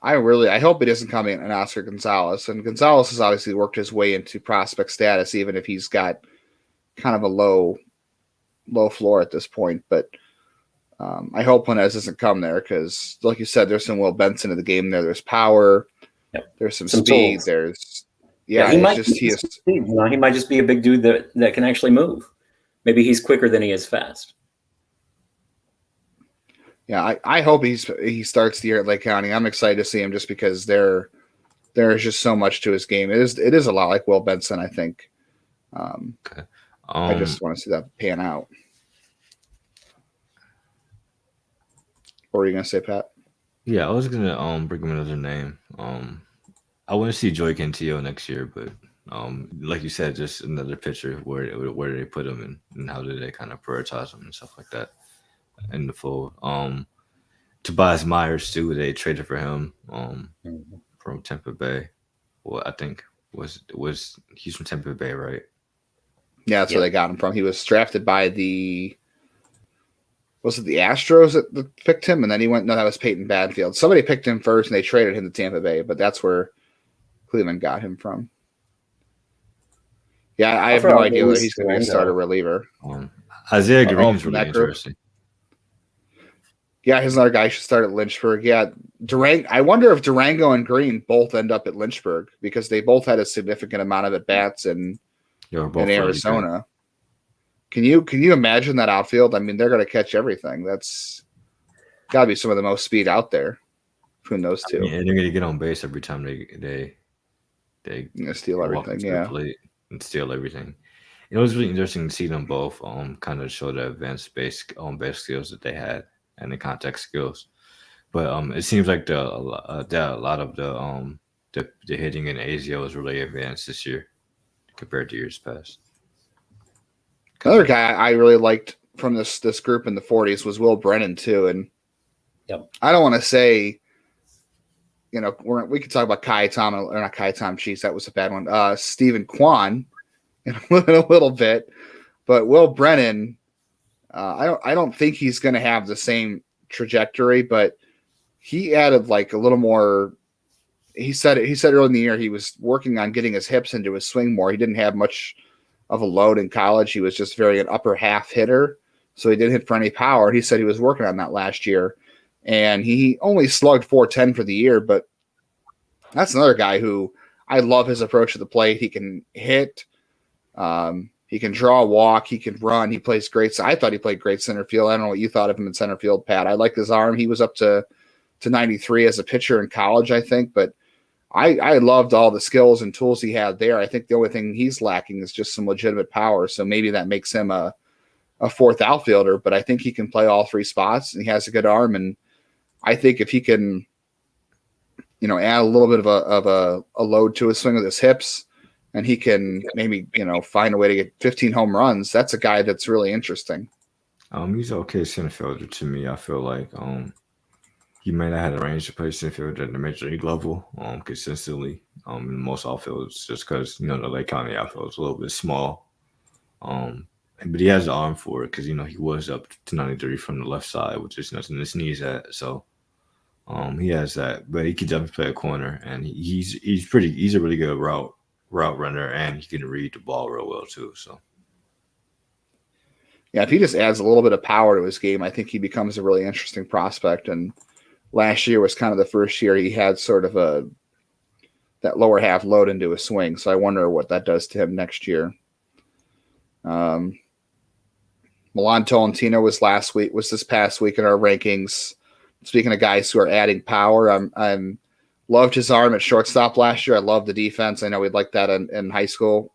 I hope it isn't coming an Oscar Gonzalez. And Gonzalez has obviously worked his way into prospect status, even if he's got kind of a low floor at this point. But I hope Planez doesn't come there because, like you said, there's some Will Benson in the game there. There's power. Yep. There's some speed. Tools. He might just be a big dude that can actually move. Maybe he's quicker than he is fast. Yeah, I hope he starts the year at Lake County. I'm excited to see him just because there is just so much to his game. It is a lot like Will Benson, I think. Okay. I just want to see that pan out. What were you gonna say, Pat? Yeah, I was gonna bring him another name. I want to see Joey Cantillo next year, but like you said, just another pitcher. Where do they put him and how do they kind of prioritize him and stuff like that in the fold? Tobias Myers too. They traded for him from Tampa Bay. Well, I think was he's from Tampa Bay, right? Yeah, that's where they got him from. He was drafted by was it the Astros that picked him? And then he went, no, that was Peyton Badfield. Somebody picked him first and they traded him to Tampa Bay, but that's where Cleveland got him from. Yeah, I have no idea whether he's going to be a starter reliever. Isaiah Green's really interesting. Yeah, he's another guy who should start at Lynchburg. Yeah, I wonder if Durango and Green both end up at Lynchburg because they both had a significant amount of at-bats in Arizona. Can you imagine that outfield? I mean, they're going to catch everything. That's got to be some of the most speed out there between those two. Yeah, they're going to get on base every time they steal everything. Yeah, and steal everything. It was really interesting to see them both kind of show the advanced base skills that they had and the contact skills. But it seems like a lot of the hitting in AZO is really advanced this year compared to years past. Another guy I really liked from this group in the 40s was Will Brennan too, and I don't want to say, we could talk about Kai Tom or not Kai Tom. Jeez, that was a bad one. Stephen Kwan in a little bit, but Will Brennan, I don't think he's going to have the same trajectory, but he added like a little more. He said early in the year he was working on getting his hips into his swing more. He didn't have much of a load in college. He was just an upper half hitter, so he didn't hit for any power. He said he was working on that last year, and he only slugged .410 for the year, but that's another guy who I love his approach to the plate. He can hit, he can draw a walk, he can run, he plays great. I thought he played great center field. I don't know what you thought of him in center field, Pat. I liked his arm. He was up to 93 as a pitcher in college, I think, but I loved all the skills and tools he had there. I think the only thing he's lacking is just some legitimate power. So maybe that makes him a a fourth outfielder, but I think he can play all three spots, and he has a good arm. And I think if he can, add a little bit of a load to his swing with his hips, and he can maybe, find a way to get 15 home runs, that's a guy that's really interesting. He's okay center fielder to me. I feel like he may not have the range to play center fielder at the major league level consistently in most outfields, just because the Lake County outfield is a little bit small. But he has the arm for it because he was up to 93 from the left side, which is nothing to sneeze at. So he has that, but he can definitely play a corner, and he's a really good route runner, and he can read the ball real well too. So. Yeah, if he just adds a little bit of power to his game, I think he becomes a really interesting prospect. And last year was kind of the first year he had sort of that lower half load into his swing. So I wonder what that does to him next year. Milan Tolentino was this past week in our rankings. Speaking of guys who are adding power, I'm loved his arm at shortstop last year. I love the defense. I know we'd like that in high school,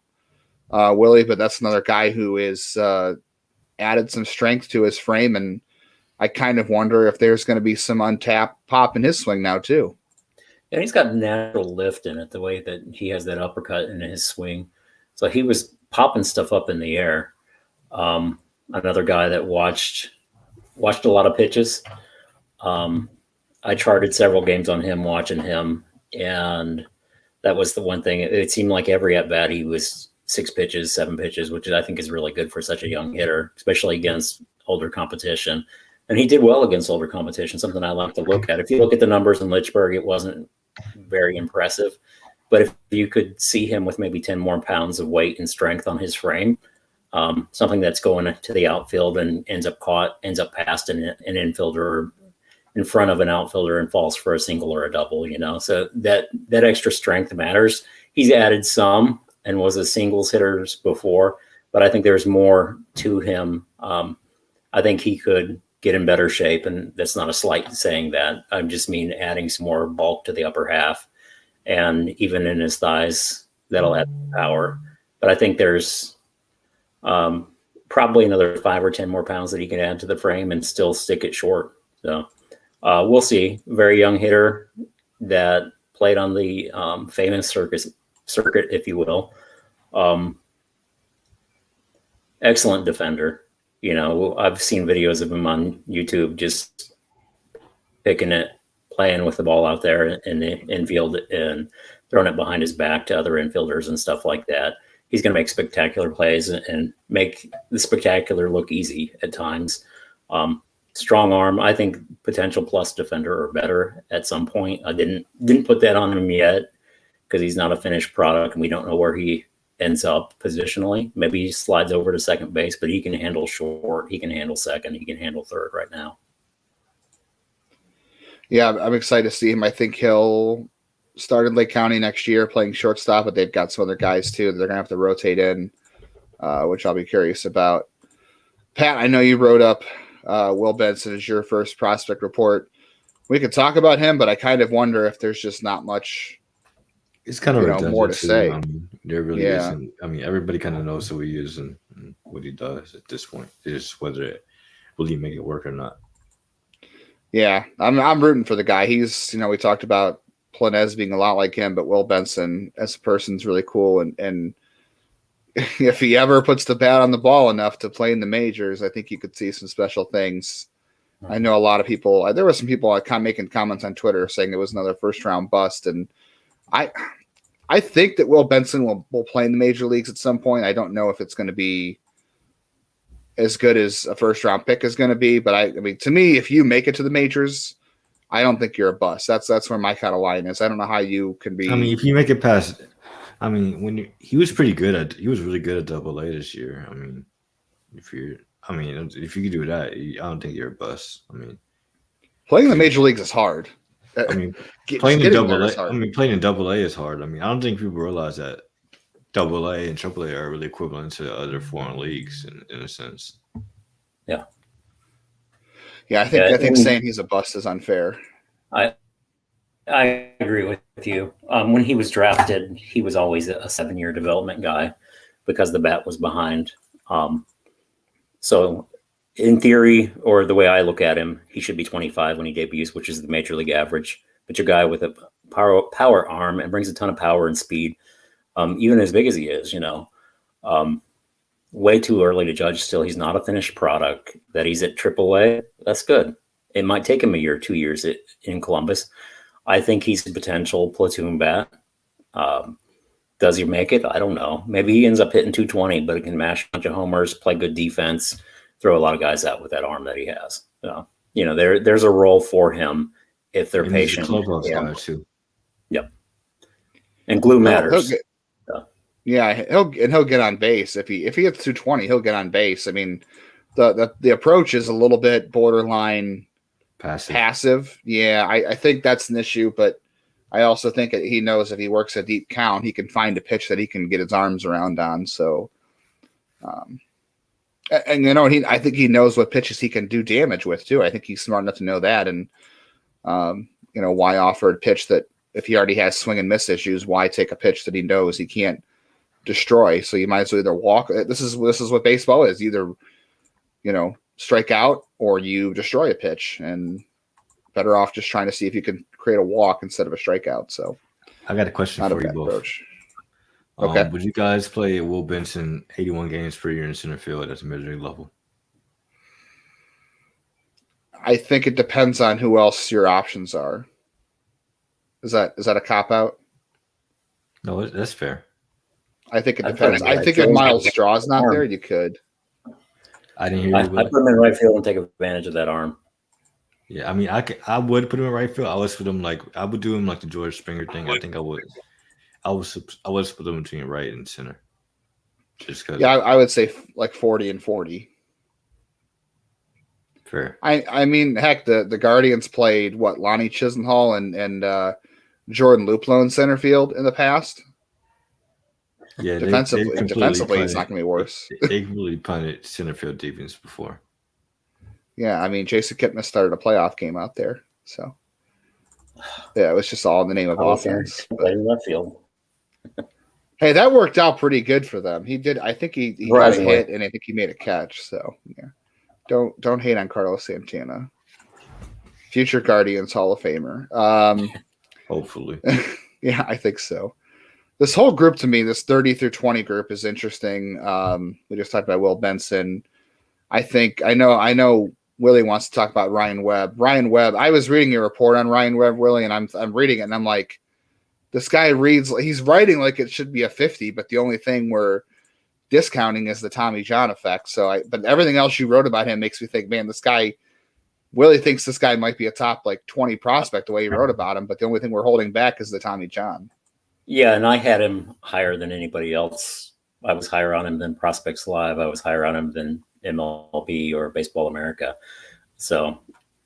Willie, but that's another guy who is added some strength to his frame, and I kind of wonder if there's going to be some untapped pop in his swing now too. And he's got natural lift in it, the way that he has that uppercut in his swing. So he was popping stuff up in the air. Another guy that watched a lot of pitches. I charted several games on him, watching him, and that was the one thing. It seemed like every at bat he was 6 pitches, 7 pitches, which I think is really good for such a young hitter, especially against older competition. And he did well against older competition, something I like to look at. If you look at the numbers in Litchburg, it wasn't very impressive. But if you could see him with maybe 10 more pounds of weight and strength on his frame, something that's going to the outfield and ends up past an infielder or in front of an outfielder and falls for a single or a double, So that extra strength matters. He's added some and was a singles hitter before, but I think there's more to him. I think he could get in better shape, and that's not a slight saying that. I just mean adding some more bulk to the upper half, and even in his thighs, that'll add power. But I think there's probably another 5 or 10 more pounds that he can add to the frame and still stick it short. So we'll see. Very young hitter that played on the famous circuit, if you will. Excellent defender. I've seen videos of him on YouTube just picking it, playing with the ball out there in the infield and throwing it behind his back to other infielders and stuff like that. He's going to make spectacular plays and make the spectacular look easy at times. Strong arm, I think potential plus defender or better at some point. I didn't put that on him yet because he's not a finished product and we don't know where he ends up positionally. Maybe he slides over to second base, but he can handle short, he can handle second, he can handle third right now. Yeah, I'm excited to see him. I think he'll start in Lake County next year playing shortstop, but they've got some other guys too that they're going to have to rotate in, which I'll be curious about. Pat, I know you wrote up Will Benson as your first prospect report. We could talk about him, but I kind of wonder if there's just not much. It's kind of more to say. There really isn't. Everybody kind of knows who he is and what he does at this point. It's just whether will he make it work or not. Yeah, I'm rooting for the guy. He's, we talked about Planez being a lot like him, but Will Benson as a person's really cool. And if he ever puts the bat on the ball enough to play in the majors, I think you could see some special things. I know a lot of people. There were some people kind of making comments on Twitter saying it was another first round bust, and I think that Will Benson will play in the major leagues at some point. I don't know if it's going to be as good as a first round pick is going to be, but I mean, to me, if you make it to the majors, I don't think you're a bust. That's where my kind of line is. I don't know how you can be. If you make it past, he was really good at Double-A this year. If you could do that, I don't think you're a bust. Playing in the major leagues is hard. Playing in Double-A is hard. I don't think people realize that Double-A and Triple-A are really equivalent to other foreign leagues in a sense. Yeah. Yeah, I think saying he's a bust is unfair. I agree with you. When he was drafted, he was always a 7-year development guy because the bat was behind. So in theory, or the way I look at him, he should be 25 when he debuts, which is the major league average. But your guy with a power arm and brings a ton of power and speed, even as big as he is, way too early to judge still. He's not a finished product. That he's at AAA, that's good. It might take him a year, 2 years in Columbus. I think he's a potential platoon bat. Does he make it? I don't know. Maybe he ends up hitting 220, but he can mash a bunch of homers, play good defense, throw a lot of guys out with that arm that he has. So, there's a role for him if they're patient. Clubhouse guy too. Yep. And glue matters. He'll get on base. If he hits 220, he'll get on base. I mean, the approach is a little bit borderline passive. Yeah, I think that's an issue, but I also think he knows if he works a deep count, he can find a pitch that he can get his arms around on. So, I think he knows what pitches he can do damage with too. I think he's smart enough to know that. And, why offer a pitch that if he already has swing and miss issues, why take a pitch that he knows he can't destroy? So you might as well either walk. This is what baseball is. Either, strike out or you destroy a pitch, and better off just trying to see if you can create a walk instead of a strikeout. So I got a question for you both. Approach. Okay. Would you guys play Will Benson 81 games per year in center field at the major league level? I think it depends on who else your options are. Is that a cop out? No, that's fair. I think it depends. I think if Miles Straw's not there, you could. I didn't hear you. I put him in right field and take advantage of that arm. Yeah, I mean, I would put him in right field. I would put him I would do him like the George Springer thing. I think I would. I would split them between right and center. Just because. Yeah, I would say like 40 and 40. Fair. I mean, heck, the Guardians played Lonnie Chisenhall and Jordan Luplow in center field in the past. Yeah, defensively, it's not going to be worse. They really punted center field defense before. Yeah, I mean, Jason Kipnis started a playoff game out there, so yeah, it was just all in the name of offense. Left field. Hey, that worked out pretty good for them. He did. I think he got a hit, and I think he made a catch. So yeah, don't hate on Carlos Santana, future Guardians Hall of Famer. Hopefully, yeah, I think so. This whole group to me, this 30 through 20 group, is interesting. We just talked about Will Benson. I know Willie wants to talk about Ryan Webb. Ryan Webb, I was reading your report on Ryan Webb, Willie, and I'm reading it, and I'm like, this guy he's writing like it should be a 50, but the only thing we're discounting is the Tommy John effect. But everything else you wrote about him makes me think, man, Willie thinks this guy might be a top 20 prospect the way he wrote about him, but the only thing we're holding back is the Tommy John. Yeah, and I had him higher than anybody else. I was higher on him than Prospects Live. I was higher on him than MLB or Baseball America. So,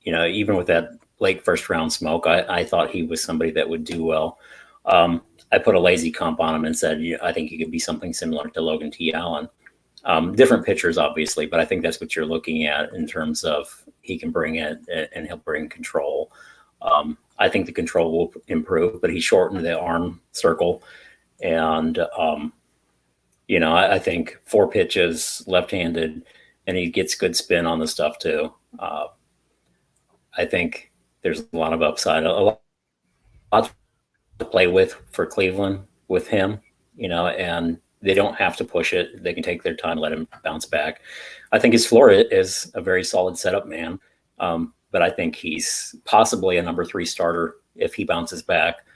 even with that late first round smoke, I thought he was somebody that would do well. I put a lazy comp on him and said, I think he could be something similar to Logan T. Allen. Different pitchers, obviously, but I think that's what you're looking at in terms of he can bring it and he'll bring control. I think the control will improve, but he shortened the arm circle. And, I think 4 pitches, left-handed, and he gets good spin on the stuff too. I think there's a lot of upside, a lot to play with for Cleveland with him, and they don't have to push it. They can take their time, let him bounce back. I think his floor is a very solid setup man. But I think he's possibly a number 3 starter if he bounces back,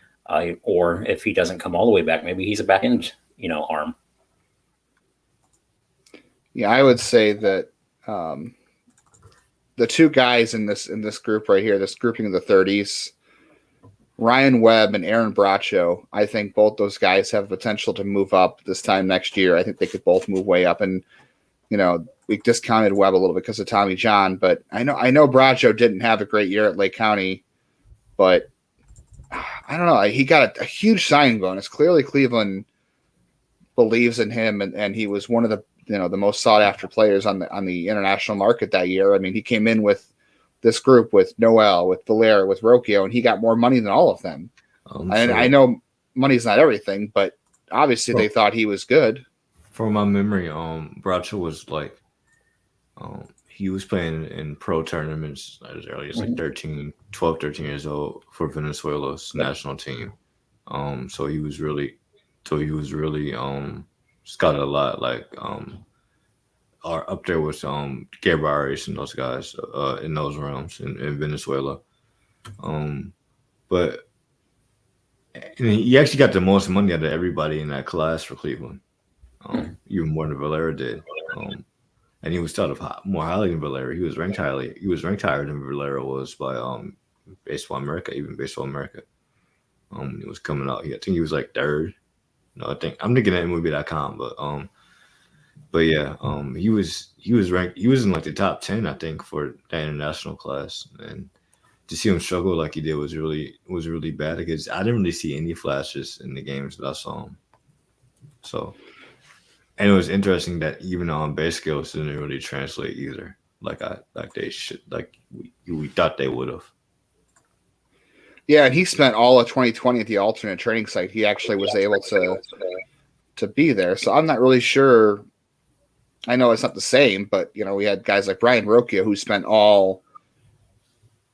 or if he doesn't come all the way back, maybe he's a back end, arm. Yeah, I would say that the two guys in this group right here, this grouping of the 30s, Ryan Webb and Aaron Bracho, I think both those guys have potential to move up this time next year. I think they could both move way up, and we discounted Webb a little bit because of Tommy John, but I know Bracho didn't have a great year at Lake County, but I don't know. He got a huge signing bonus. Clearly, Cleveland believes in him, and he was one of the the most sought after players on the international market that year. I mean, he came in with this group with Noel, with Valera, with Rocchio, and he got more money than all of them. And I know money's not everything, but obviously they thought he was good. From my memory, Bracho was He was playing in pro tournaments as early as like 12, 13 years old for Venezuela's national team. So he was really scouted a lot, like are up there with Gabriel Arias and those guys in those realms in Venezuela. But he actually got the most money out of everybody in that class for Cleveland, even more than Valera did. And he was thought of more highly than Valera. He was ranked higher than Valera was by Baseball America, even Baseball America. He was coming out. I think he was like third. No, I'm thinking at MLB.com, but yeah, he was ranked. He was in like the top 10, I think, for the international class. And to see him struggle like he did was really bad, because I didn't really see any flashes in the games that I saw him. So, and it was interesting that even on base skills didn't really translate either. Like we thought they would have. Yeah, and he spent all of 2020 at the alternate training site. He actually was able to be there. So I'm not really sure. I know it's not the same, but we had guys like Brian Rocchio who spent all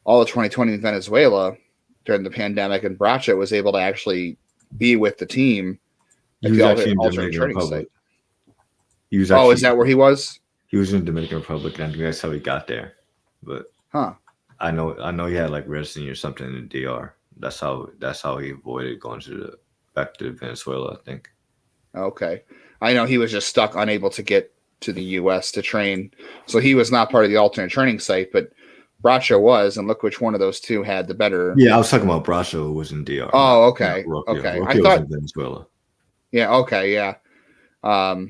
of 2020 in Venezuela during the pandemic, and Bracha was able to actually be with the team at the alternate training site. Is that where he was? He was in the Dominican Republic, and I think that's how he got there. But I know he had like residency or something in the DR. That's how he avoided going back to Venezuela, I think. Okay. I know he was just stuck, unable to get to the U.S. to train. So he was not part of the alternate training site, but Bracho was, and look which one of those two had the better. Yeah, I was talking about Bracho, who was in DR. Oh, okay. Okay. Rocchio was in Venezuela. Yeah, okay, yeah. I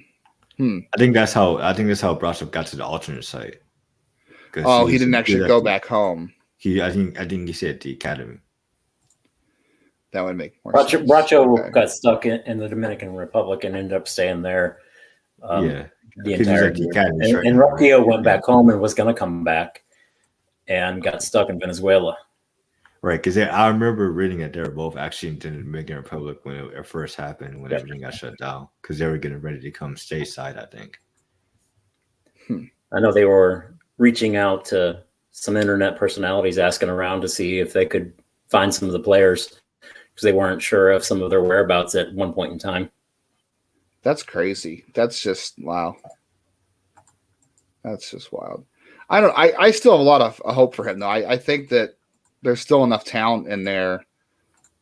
think that's how Bracho got to the alternate site. Oh, he didn't actually go back home. I think he said the academy. That would make more sense. Bracho got stuck in the Dominican Republic and ended up staying there. The entire year. And Rocchio went back home and was going to come back and got stuck in Venezuela. Right, because I remember reading that they were both actually in the Dominican Republic when it first happened, when everything got shut down, because they were getting ready to come stateside, I think. I know they were reaching out to some internet personalities, asking around to see if they could find some of the players, because they weren't sure of some of their whereabouts at one point in time. That's crazy. That's just wow. That's just wild. I still have a lot of hope for him, though. I think that there's still enough talent in there.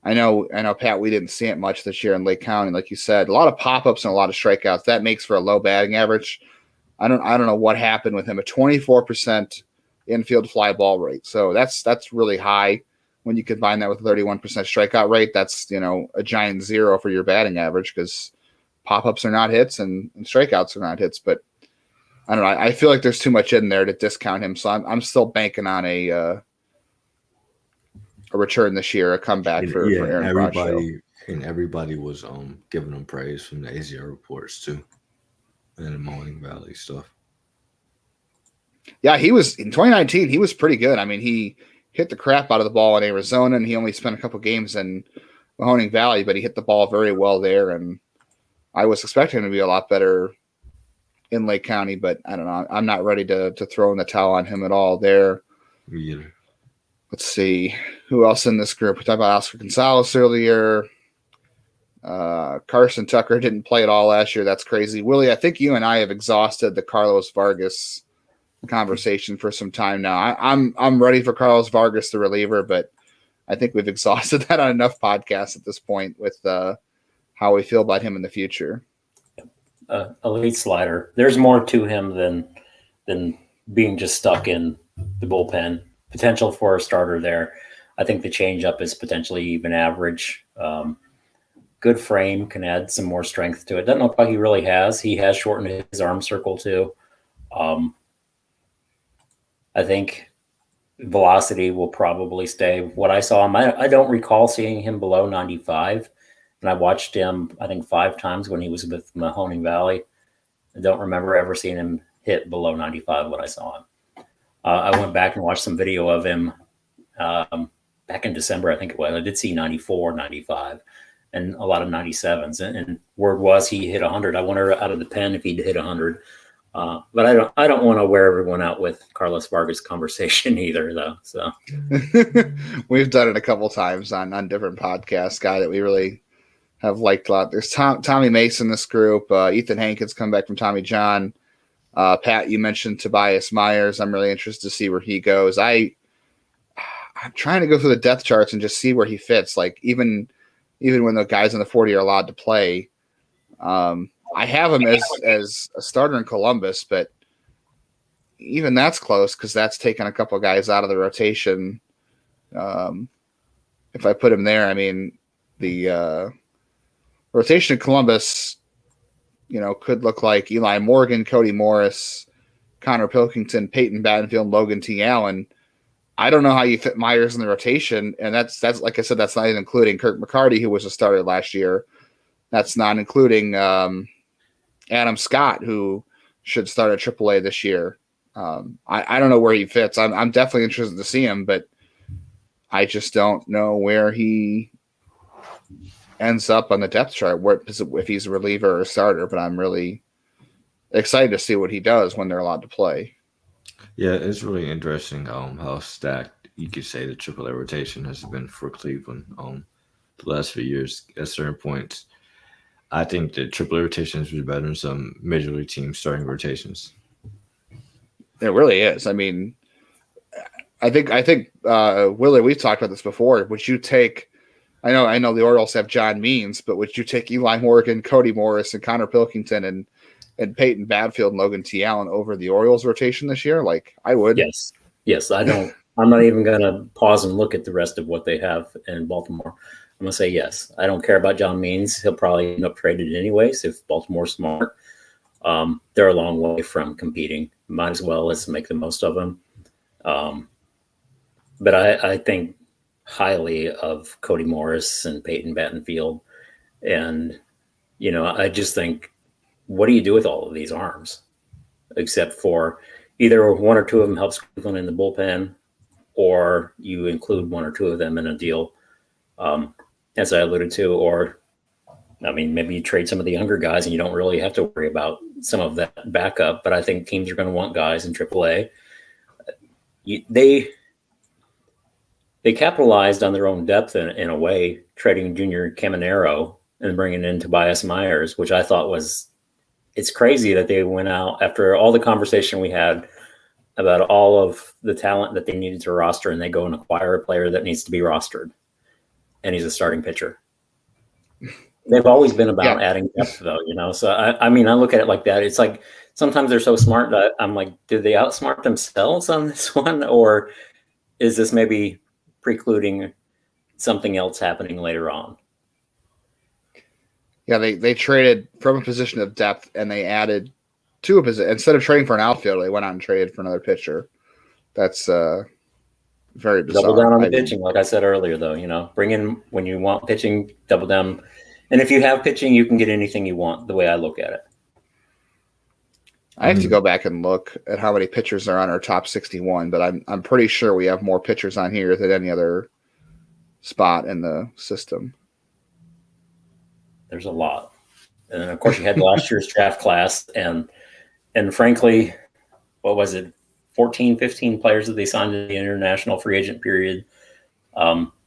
I know, Pat, we didn't see it much this year in Lake County. Like you said, a lot of pop-ups and a lot of strikeouts. That makes for a low batting average. I don't know what happened with him. A 24% infield fly ball rate. So that's really high. When you combine that with a 31% strikeout rate, that's a giant zero for your batting average, because pop-ups are not hits and strikeouts are not hits. But I don't know. I feel like there's too much in there to discount him. So I'm still banking on a return this year, a comeback for Aaron Bracho. And everybody was giving him praise from the AZR reports too, and the Moaning Valley stuff. Yeah, he was in 2019. He was pretty good. I mean, he hit the crap out of the ball in Arizona, and he only spent a couple games in Mahoning Valley, but he hit the ball very well there. And I was expecting him to be a lot better in Lake County, but I don't know. I'm not ready to throw in the towel on him at all there. Me either. Let's see who else in this group. We talked about Oscar Gonzalez earlier. Carson Tucker didn't play at all last year. That's crazy. Willie, I think you and I have exhausted the Carlos Vargas conversation for some time now. I'm ready for Carlos Vargas, the reliever, but I think we've exhausted that on enough podcasts at this point with how we feel about him in the future. Elite slider. There's more to him than being just stuck in the bullpen. Potential for a starter there. I think the changeup is potentially even average. Good frame, can add some more strength to it. Doesn't look like he really has. He has shortened his arm circle too. I think velocity will probably stay. What I saw him, I don't recall seeing him below 95. And I watched him, I think, 5 times when he was with Mahoning Valley. I don't remember ever seeing him hit below 95 when I saw him. I went back and watched some video of him back in December, I think it was. I did see 94, 95, and a lot of 97s. And word was he hit 100. I wonder out of the pen if he'd hit 100. But I don't want to wear everyone out with Carlos Vargas conversation either, though. So we've done it a couple times on different podcasts. Guy that we really have liked a lot. There's Tommy Mason in this group. Ethan Hankins come back from Tommy John. Pat, you mentioned Tobias Myers. I'm really interested to see where he goes. I'm trying to go through the depth charts and just see where he fits. Like even when the guys in the 40 are allowed to play, I have him as a starter in Columbus, but even that's close because that's taken a couple of guys out of the rotation. If I put him there, I mean the rotation in Columbus, could look like Eli Morgan, Cody Morris, Connor Pilkington, Peyton Battenfield, Logan T. Allen. I don't know how you fit Myers in the rotation, and that's like I said, that's not even including Kirk McCarty, who was a starter last year. That's not including Adam Scott, who should start at AAA this year. I don't know where he fits. I'm definitely interested to see him, but I just don't know where he ends up on the depth chart, if he's a reliever or a starter. But I'm really excited to see what he does when they're allowed to play. Yeah, it's really interesting how stacked you could say the AAA rotation has been for Cleveland the last few years at certain points. I think the AAA rotations was better than some major league teams starting rotations. It really is. I mean, I think Willie, we've talked about this before. Would you take? I know the Orioles have John Means, but would you take Eli Morgan, Cody Morris, and Connor Pilkington and Peyton Badfield and Logan T. Allen over the Orioles rotation this year? Like, I would. Yes. I don't. I'm not even going to pause and look at the rest of what they have in Baltimore. I'm going to say yes. I don't care about John Means. He'll probably end up traded anyways if Baltimore's smart. They're a long way from competing. Might as well let's make the most of them. But I think highly of Cody Morris and Peyton Battenfield. And, I just think, what do you do with all of these arms? Except for either one or two of them helps Cleveland in the bullpen, or you include one or two of them in a deal, as I alluded to, or, maybe you trade some of the younger guys and you don't really have to worry about some of that backup. But I think teams are going to want guys in AAA. They capitalized on their own depth in a way, trading Junior Caminero and bringing in Tobias Myers, which I thought it's crazy that they went out after all the conversation we had about all of the talent that they needed to roster, and they go and acquire a player that needs to be rostered, and he's a starting pitcher. They've always been about adding depth, though, So, I look at it like that. It's like sometimes they're so smart that I'm like, did they outsmart themselves on this one? Or is this maybe precluding something else happening later on? Yeah, they traded from a position of depth, and they added to a position. Instead of trading for an outfielder, they went out and traded for another pitcher. That's very bizarre. Double down on the pitching, like I said earlier, though. Bring in when you want pitching, double down. And if you have pitching, you can get anything you want, the way I look at it. I have to go back and look at how many pitchers are on our top 61, but I'm pretty sure we have more pitchers on here than any other spot in the system. There's a lot. And of course you had last year's draft class and frankly, what was it? 14, 15 players that they signed in the international free agent period.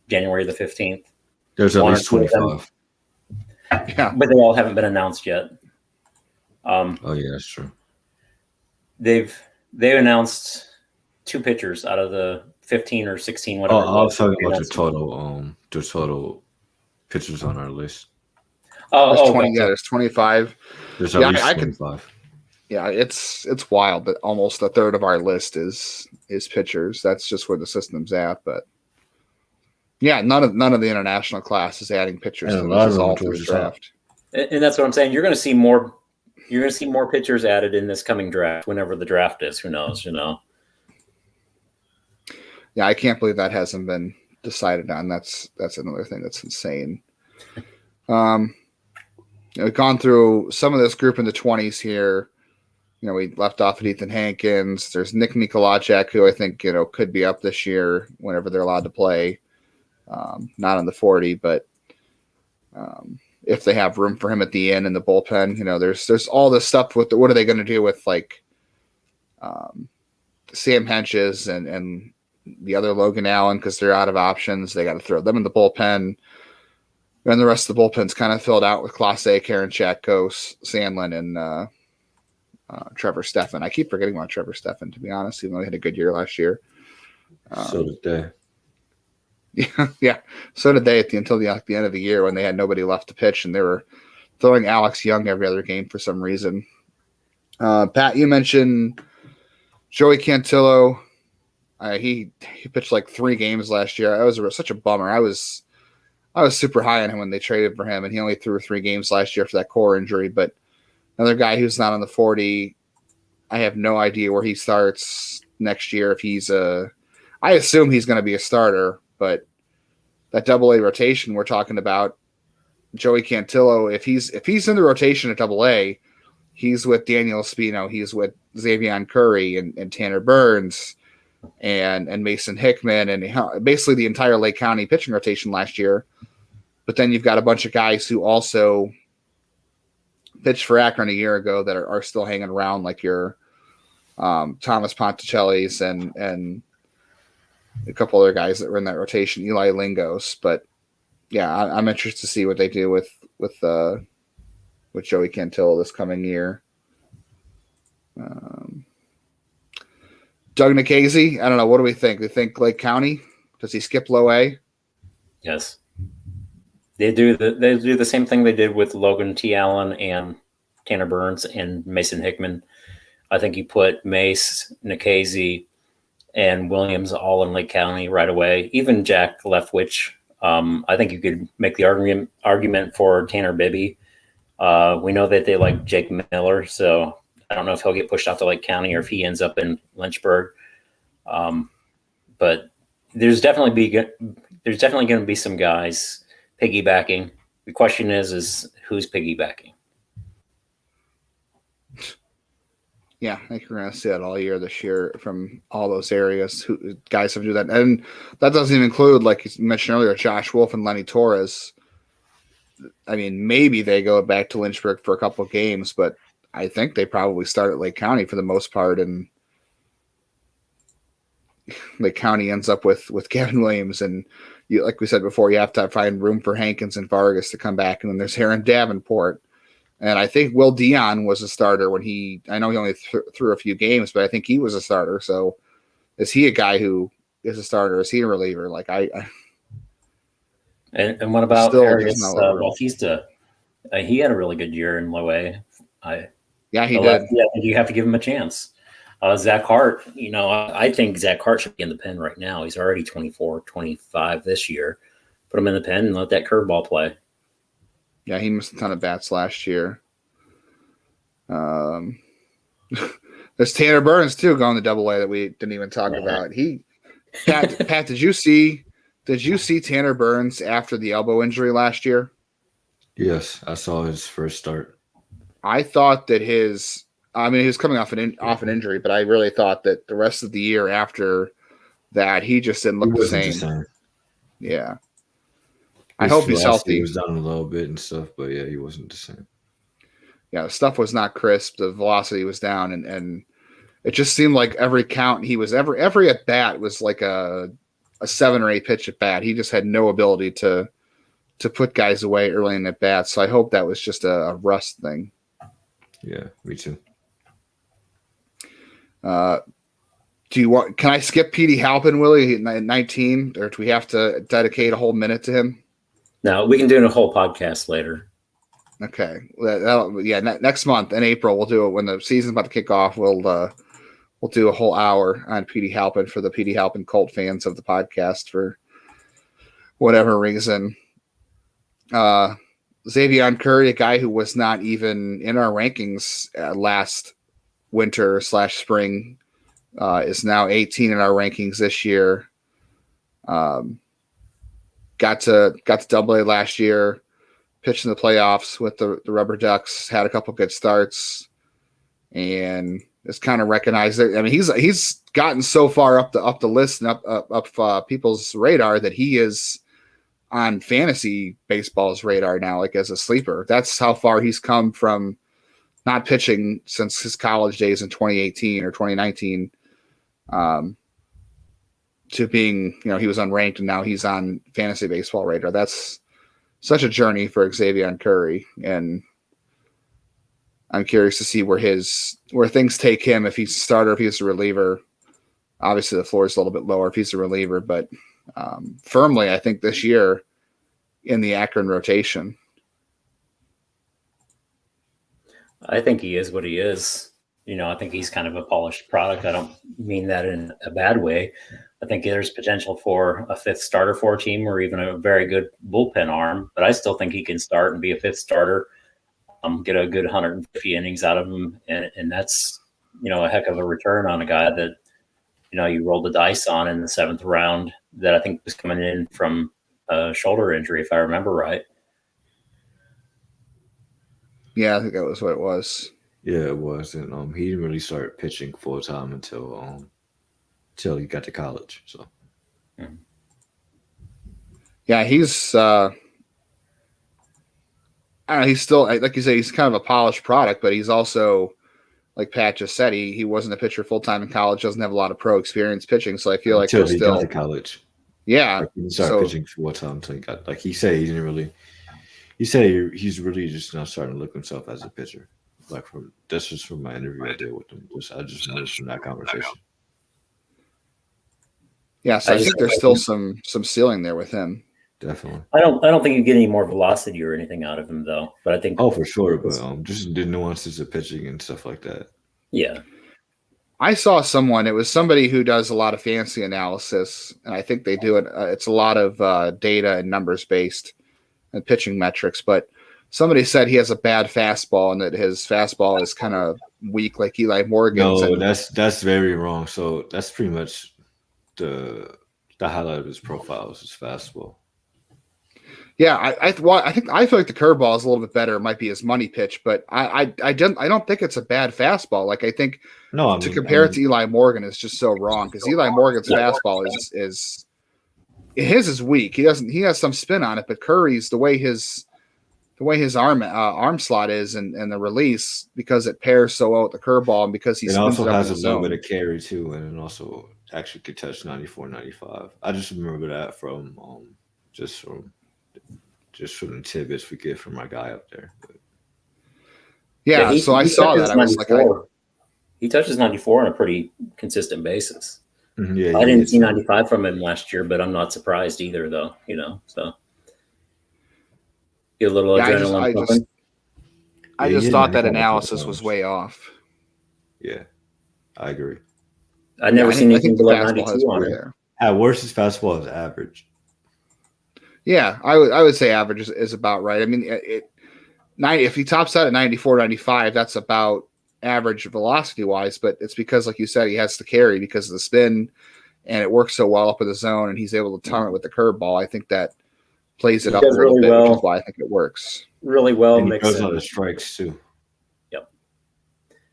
January the 15th. There's at least 25. Yeah. But they all haven't been announced yet. Oh yeah, that's true. They've announced 2 pitchers out of the 15 or 16, whatever. I was talking about the total pitchers on our list. There's 20. Yeah, there's 25. There's at least 25. Yeah, it's wild that almost a third of our list is pitchers. That's just where the system's at. But yeah, none of the international class is adding pitchers. Yeah, this is all through the draft. And that's what I'm saying. You're going to see more. You're going to see more pitchers added in this coming draft, whenever the draft is. Who knows? Yeah, I can't believe that hasn't been decided on. That's another thing that's insane. We've gone through some of this group in the 20s here. We left off at Ethan Hankins. There's Nick Mikolajek, who I think could be up this year whenever they're allowed to play. Not on the 40, but if they have room for him at the end in the bullpen. There's all this stuff with what are they going to do with like Sam Henches and the other Logan Allen, because they're out of options. They got to throw them in the bullpen. And the rest of the bullpen's kind of filled out with Clase, Karinchak, Ghost, Sandlin, and Trevor Stephan. I keep forgetting about Trevor Stephan, to be honest, even though he had a good year last year. So did they. Yeah, so did they until the end of the year when they had nobody left to pitch, and they were throwing Alex Young every other game for some reason. Pat, you mentioned Joey Cantillo. He pitched like 3 games last year. That was such a bummer. I was super high on him when they traded for him, and he only threw 3 games last year for that core injury. But another guy who's not on the 40, I have no idea where he starts next year. I assume he's going to be a starter, but that Double-A rotation we're talking about, Joey Cantillo, if he's in the rotation at Double-A, he's with Daniel Espino, he's with Xavier Curry and Tanner Burns and Mason Hickman, and basically the entire Lake County pitching rotation last year. But then you've got a bunch of guys who also pitched for Akron a year ago that are still hanging around, like your Thomas Ponticelli's and a couple other guys that were in that rotation, Eli Lingos. But yeah, I'm interested to see what they do with Joey Cantillo this coming year. Doug Nikhazy, I don't know. What do we think? We think Lake County? Does he skip low A? Yes. They do the same thing they did with Logan T. Allen and Tanner Burns and Mason Hickman. I think you put Mace, Nikhazy, and Williams all in Lake County right away. Even Jack Leftwich. I think you could make the argument for Tanner Bibby. We know that they like Jake Miller, so I don't know if he'll get pushed out to Lake County or if he ends up in Lynchburg. But there's definitely going to be some guys piggybacking. The question is who's piggybacking? Yeah, I think we're going to see that all year this year from all those areas. Guys have to do that. And that doesn't even include, like you mentioned earlier, Josh Wolf and Lenny Torres. I mean, maybe they go back to Lynchburg for a couple of games, but I think they probably start at Lake County for the most part. And Lake County ends up with Gavin Williams. And like we said before, you have to find room for Hankins and Vargas to come back. And then there's Aaron Davenport. And I think Will Dion was a starter when I know he only threw a few games, but I think he was a starter. So is he a guy who is a starter? Is he a reliever? Like And what about Arias Bautista? He had a really good year in low A. Yeah, he did. Yeah, you have to give him a chance. Zach Hart, I think Zach Hart should be in the pen right now. He's already 24, 25 this year. Put him in the pen and let that curveball play. Yeah, he missed a ton of bats last year. There's Tanner Burns too going to Double-A that we didn't even talk about. Pat, did you see Tanner Burns after the elbow injury last year? Yes, I saw his first start. I thought that he was coming off an injury, but I really thought that the rest of the year after that, he just didn't look the same. Yeah. I hope he's healthy. He was down a little bit and stuff, but yeah, he wasn't the same. Yeah, the stuff was not crisp. The velocity was down, and it just seemed like every count he was every at bat was like a 7 or 8 pitch at bat. He just had no ability to put guys away early in at bat. So I hope that was just a rust thing. Yeah, me too. Can I skip Petey Halpin, Willie, at 19, or do we have to dedicate a whole minute to him? No, we can do a whole podcast later. Okay. Next month in April, we'll do it when the season's about to kick off. We'll do a whole hour on Petey Halpin for the Petey Halpin cult fans of the podcast for whatever reason. Xavier Curry, a guy who was not even in our rankings last winter / spring, is now 18 in our rankings this year. Got to Double-A last year, pitched in the playoffs with the Rubber Ducks, had a couple good starts, and is kind of recognized. I mean, he's gotten so far up the list and up people's radar that he is on fantasy baseball's radar now, like as a sleeper. That's how far he's come from not pitching since his college days in 2018 or 2019 to being, he was unranked and now he's on fantasy baseball radar. That's such a journey for Xavier Curry, and I'm curious to see where things take him if he's a starter, if he's a reliever. Obviously, the floor is a little bit lower if he's a reliever, but firmly, I think this year in the Akron rotation. I think he is what he is. I think he's kind of a polished product. I don't mean that in a bad way. I think there's potential for a fifth starter for a team or even a very good bullpen arm, but I still think he can start and be a fifth starter, get a good 150 innings out of him. And that's, a heck of a return on a guy that, you rolled the dice on in the 7th round that I think was coming in from a shoulder injury, if I remember right. Yeah, I think that was what it was. Yeah, it was. And he didn't really start pitching full time until he got to college. So yeah, he's I don't know, he's still, like you say, he's kind of a polished product, but he's also, like Pat just said, he wasn't a pitcher full time in college, doesn't have a lot of pro experience pitching. So I feel like until he got to college. Yeah. Like he started pitching full time until he got, like he said, he didn't really. He said he's really just now starting to look himself as a pitcher. Like this was from my interview I did with him. I just noticed from that conversation. Yeah, so I think there's still some ceiling there with him. Definitely. I don't think you get any more velocity or anything out of him though. But I think for sure. But just the nuances of pitching and stuff like that. Yeah. I saw someone. It was somebody who does a lot of fantasy analysis, and I think they do it. It's a lot of data and numbers based. And pitching metrics, but somebody said he has a bad fastball and that his fastball is kind of weak, like Eli Morgan's. No, that's very wrong. So that's pretty much the highlight of his profile is his fastball. Yeah, I feel like the curveball is a little bit better. It might be his money pitch, but I don't think it's a bad fastball. Like I think compare it to Eli Morgan is just so wrong because Eli Morgan's fastball is his is weak. He has some spin on it, but Curry's the way his arm slot is and the release, because it pairs so well with the curveball and because he also has a little bit of carry too, and it also actually could touch 94, 95. I just remember that from just from the tidbits we get from our guy up there. But. Yeah, so I saw that. I was like, he touches 94 on a pretty consistent basis. Yeah, I didn't see 95 from him last year, but I'm not surprised either, though. So get a little adrenaline. I just thought that analysis was way off. Yeah, I agree. I've never seen anything below 92 on it. At worst, his fastball is average. Yeah, I would say average is about right. I mean, if he tops out at 94, 95, that's about average velocity wise, but it's because, like you said, he has to carry because of the spin and it works so well up in the zone and he's able to time it with the curveball. I think that plays it up a little bit, which is why I think it works really well. And he goes on the strikes too. Yep.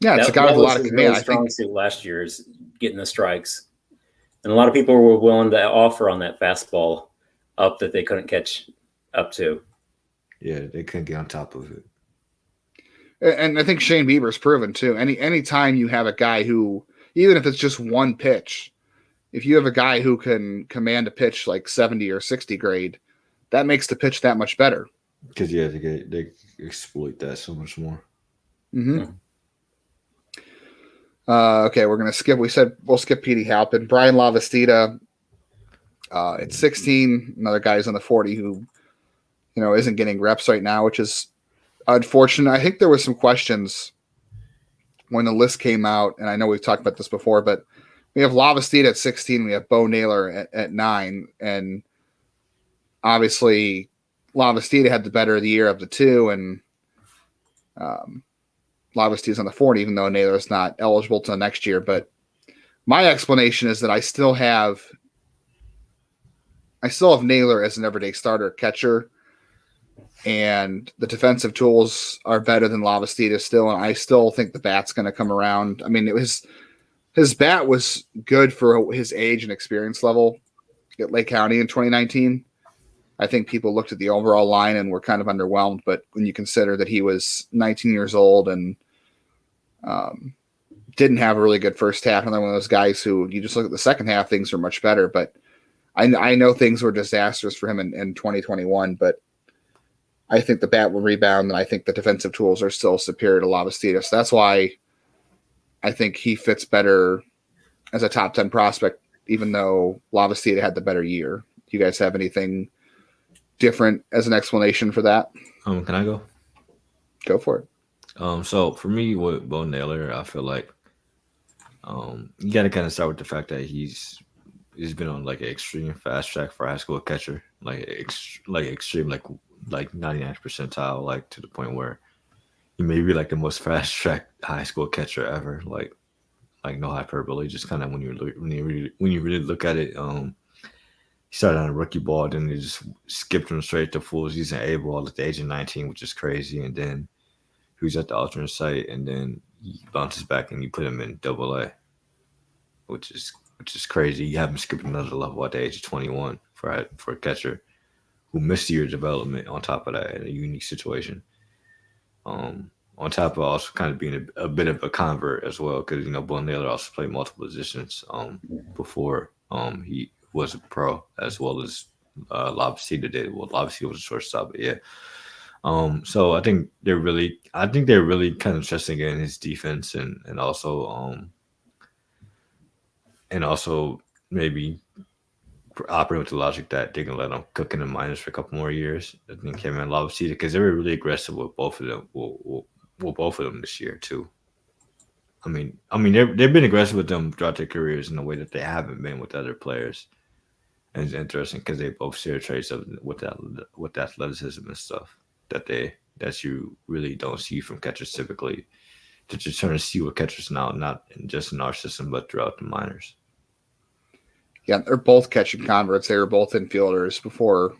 Yeah, it's a guy with a lot of command. Really strong suit last year is getting the strikes, and a lot of people were willing to offer on that fastball up that they couldn't catch up to. Yeah, they couldn't get on top of it. And I think Shane Bieber's proven too. Any time you have a guy who, even if it's just one pitch, if you have a guy who can command a pitch like 70 or 60 grade, that makes the pitch that much better. Because they exploit that so much more. Mm-hmm. Okay, we're gonna skip. We said we'll skip Petey Halpin. Brian Lavastida at 16, another guy who's on the 40 who, isn't getting reps right now, which is unfortunate. I think there were some questions when the list came out, and I know we've talked about this before, but we have Lavastida at 16, we have Bo Naylor at 9, and obviously Lavastida had the better of the year of the two, and Lavastida's on the 40, even though Naylor's not eligible till next year. But my explanation is that I still have Naylor as an everyday starter catcher, and the defensive tools are better than Lavastida still, and I still think the bat's going to come around. I mean, his bat was good for his age and experience level at Lake County in 2019. I think people looked at the overall line and were kind of underwhelmed. But when you consider that he was 19 years old and didn't have a really good first half, another one of those guys who you just look at the second half, things are much better. But I know things were disastrous for him in 2021, but I think the bat will rebound, and I think the defensive tools are still superior to Lavastida. So that's why I think he fits better as a top 10 prospect, even though Lavastida had the better year. Do you guys have anything different as an explanation for that? Can I go? Go for it. So for me, with Bo Naylor, I feel like you got to kind of start with the fact that he's been on like an extreme fast track for a high school catcher, like extreme, like 99th percentile, like to the point where he may be like the most fast track high school catcher ever. Like no hyperbole, just kind of when you really look at it. He started on a rookie ball, then they just skipped him straight to full season A ball at the age of 19, which is crazy. And then he was at the alternate site, and then he bounces back and you put him in Double A, which is crazy. You have him skip another level at the age of 21 for a catcher who missed a year of development. On top of that, in a unique situation. On top of also kind of being a bit of a convert as well, because Bo Naylor also played multiple positions before he was a pro, as well as Lavastida did. Well, Lavastida was a shortstop, but yeah. So I think they're really kind of trusting in his defense and also maybe operating with the logic that they can let him cook in the minors for a couple more years. I think him and Lavastida, because they were really aggressive with both of them. Both of them this year too. I mean, they've been aggressive with them throughout their careers in a way that they haven't been with other players. And it's interesting because they both share traits of with athleticism and stuff that you really don't see from catchers typically. That you're trying to see with catchers now, not just in our system, but throughout the minors. Yeah, they're both catching converts. They were both infielders before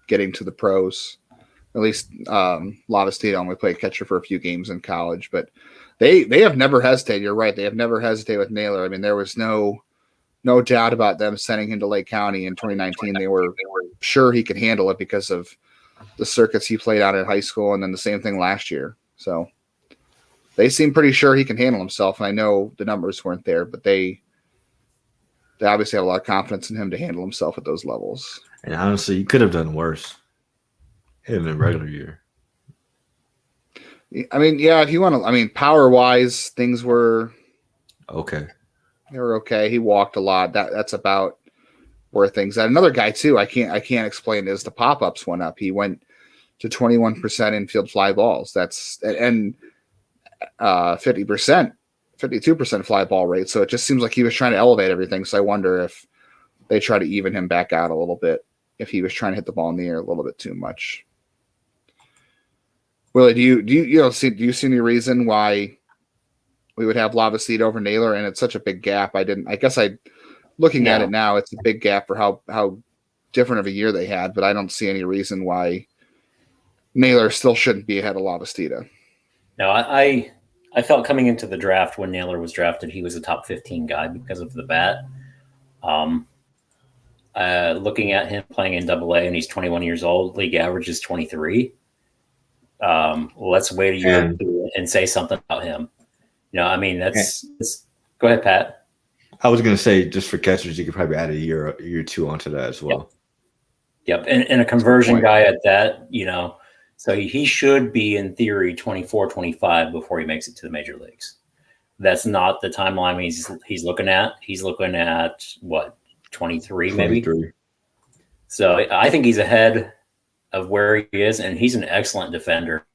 getting to the pros. At least Lavastida only played catcher for a few games in college, but they have never hesitated. You're right. They have never hesitated with Naylor. I mean, there was no doubt about them sending him to Lake County in 2019. They were sure he could handle it because of the circuits he played on in high school, and then the same thing last year. So they seem pretty sure he can handle himself. And I know the numbers weren't there, but they obviously have a lot of confidence in him to handle himself at those levels. And honestly, you could have done worse in a regular year. I mean, yeah, if you want to, I mean, power-wise, things were okay. They were okay. He walked a lot. That's about where things at. Another guy too, I can't explain is the pop-ups went up. He went to 21% infield fly balls. That's and 50%, 52% fly ball rate. So it just seems like he was trying to elevate everything. So I wonder if they try to even him back out a little bit, if he was trying to hit the ball in the air a little bit too much. Willie, do you see any reason why we would have Lavastida over Naylor? And it's such a big gap. Looking at it now, it's a big gap for how different of a year they had, but I don't see any reason why Naylor still shouldn't be ahead of Lavastida. No, I felt coming into the draft when Naylor was drafted, he was a top 15 guy because of the bat. Looking at him playing in Double A, and he's 21 years old, league average is 23. Let's wait a year and say something about him. I mean, that's go ahead, Pat. I was going to say, just for catchers, you could probably add a year or two onto that as well. Yep. And a conversion guy at that, so he should be in theory 24, 25 before he makes it to the major leagues. That's not the timeline he's looking at. He's looking at what, 23 maybe? 23. So I think he's ahead of where he is, and he's an excellent defender.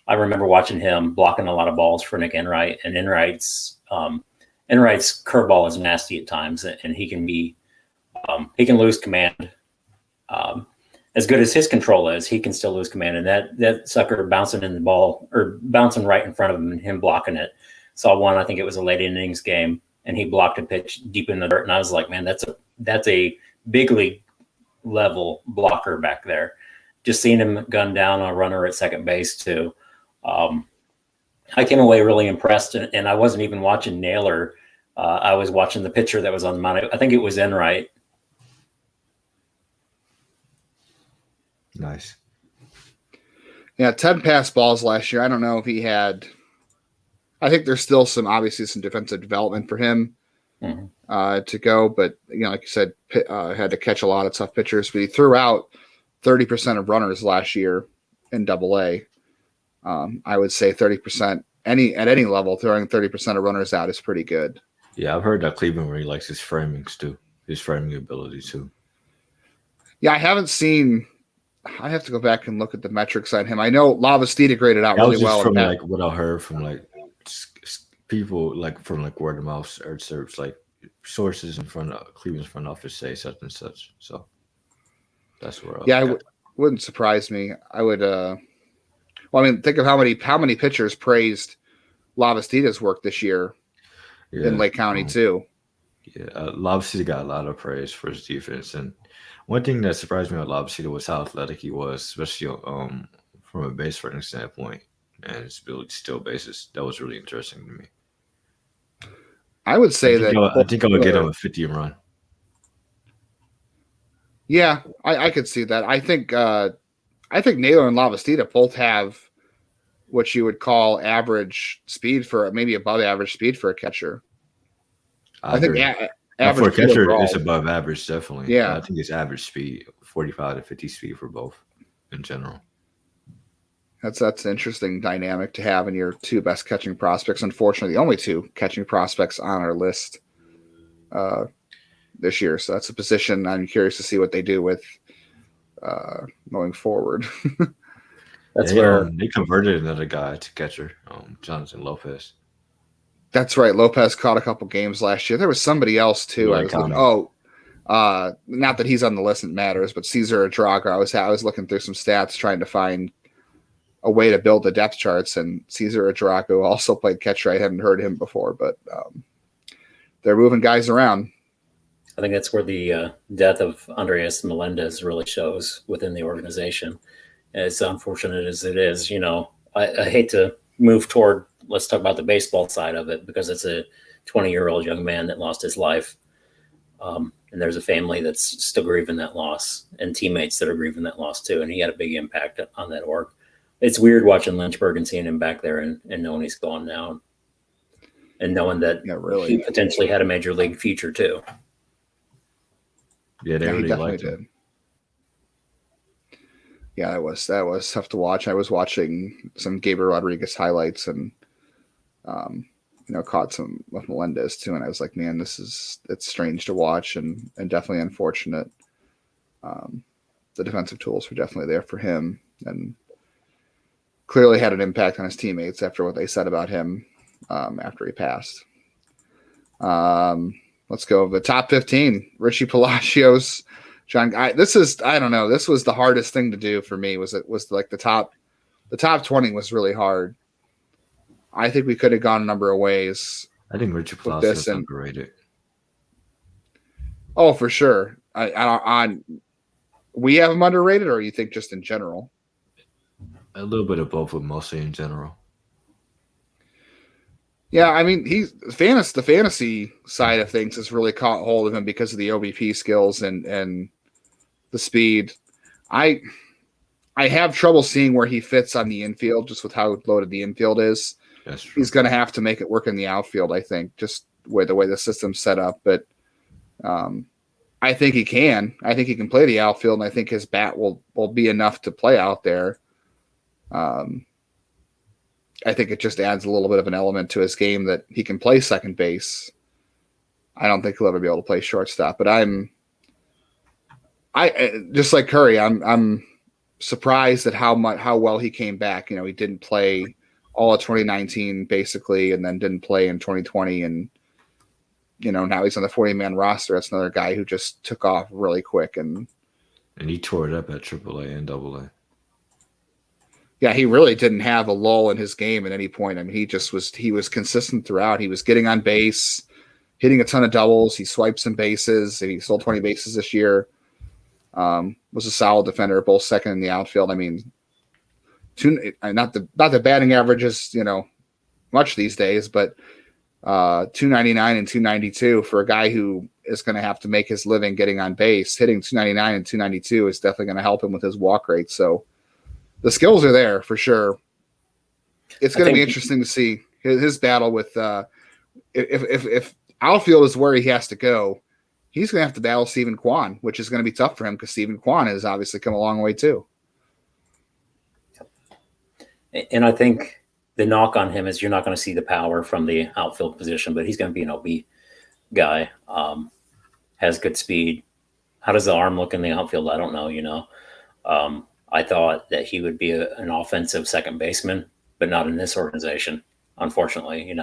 I remember watching him blocking a lot of balls for Nick Enright, and Enright's curveball is nasty at times, and he can lose command. As good as his control is, he can still lose command, and that sucker bouncing in the ball or bouncing right in front of him and him blocking it. Saw one, I think it was a late innings game, and he blocked a pitch deep in the dirt, and I was like, man, that's a big league level blocker back there. Just seeing him gun down a runner at second base too. I came away really impressed, and I wasn't even watching Naylor. I was watching the pitcher that was on the mound. I think it was Enright. Nice. Yeah, 10 pass balls last year. I don't know if he had. I think there's still some defensive development for him to go, but like you said, had to catch a lot of tough pitchers. But he threw out 30% of runners last year in AA. I would say 30%. At any level, throwing 30% of runners out is pretty good. Yeah, I've heard that Cleveland really likes his framings too, his framing ability too. Yeah, I haven't seen. I have to go back and look at the metrics on him. I know Lavastida graded out really well. From like what I heard from like people like from like word of mouth or search, like sources in front of Cleveland's front office say such and such. So that's where. Wouldn't surprise me. I would. Well, I mean, think of how many pitchers praised Lavastida's work this year in Lake County too. Yeah, Lavastida got a lot of praise for his defense, and one thing that surprised me about Lavastida was how athletic he was, especially from a base running standpoint and his ability to steal bases. That was really interesting to me. I would say I think I would get him a 50 run. Yeah, I could see that. I think Naylor and Lavastida both have what you would call average speed for maybe above average speed for a catcher. I think average for a catcher is above average, definitely. Yeah, I think it's average speed, 45 to 50 speed for both in general. That's an interesting dynamic to have in your two best catching prospects. Unfortunately, the only two catching prospects on our list this year. So that's a position I'm curious to see what they do with going forward. That's where they converted another guy to catcher, Jonathan Lopez. That's right. Lopez caught a couple games last year. There was somebody else too. I was looking, not that he's on the list, it matters, but Cesar Adraga. I was looking through some stats trying to find a way to build the depth charts, and Cesar Adraga also played catcher. I hadn't heard him before, but they're moving guys around. I think that's where the death of Andres Melendez really shows within the organization. As unfortunate as it is, I hate to move toward, let's talk about the baseball side of it, because it's a 20-year-old young man that lost his life. And there's a family that's still grieving that loss and teammates that are grieving that loss too. And he had a big impact on that org. It's weird watching Lynchburg and seeing him back there and knowing he's gone now and knowing that he potentially had a major league future too. Yeah, they really liked him. Yeah, that was tough to watch. I was watching some Gabriel Rodriguez highlights and, caught some with Melendez too. And I was like, man, it's strange to watch and definitely unfortunate. The defensive tools were definitely there for him and clearly had an impact on his teammates after what they said about him after he passed. Let's go the top 15. Richie Palacios. This was the hardest thing to do for me. Was like the top 20 was really hard. I think we could have gone a number of ways. I think Richie Palacios is underrated. Oh, for sure. We have him underrated, or you think just in general? A little bit of both, but mostly in general. Yeah, I mean, the fantasy side of things has really caught hold of him because of the OBP skills and the speed. I have trouble seeing where he fits on the infield, just with how loaded the infield is. That's true. He's going to have to make it work in the outfield, I think, just with the way the system's set up. But I think he can. I think he can play the outfield, and I think his bat will be enough to play out there. I think it just adds a little bit of an element to his game that he can play second base. I don't think he'll ever be able to play shortstop, but I just like Curry, I'm surprised at how well he came back. He didn't play all of 2019 basically, and then didn't play in 2020, and now he's on the 40-man roster. That's another guy who just took off really quick, and he tore it up at AAA and AA. Yeah, he really didn't have a lull in his game at any point. I mean, he was consistent throughout. He was getting on base, hitting a ton of doubles. He swiped some bases. He stole 20 bases this year. Was a solid defender, both second in the outfield. I mean, not the batting average is much these days, but 299 and 292 for a guy who is going to have to make his living getting on base. Hitting 299 and 292 is definitely going to help him with his walk rate. So the skills are there for sure. It's going to be interesting to see his battle with if outfield is where he has to go. He's going to have to battle Steven Kwan, which is going to be tough for him because Steven Kwan has obviously come a long way too. And I think the knock on him is you're not going to see the power from the outfield position, but he's going to be an OB guy. Has good speed. How does the arm look in the outfield? I don't know. I thought that he would be an offensive second baseman, but not in this organization. Unfortunately,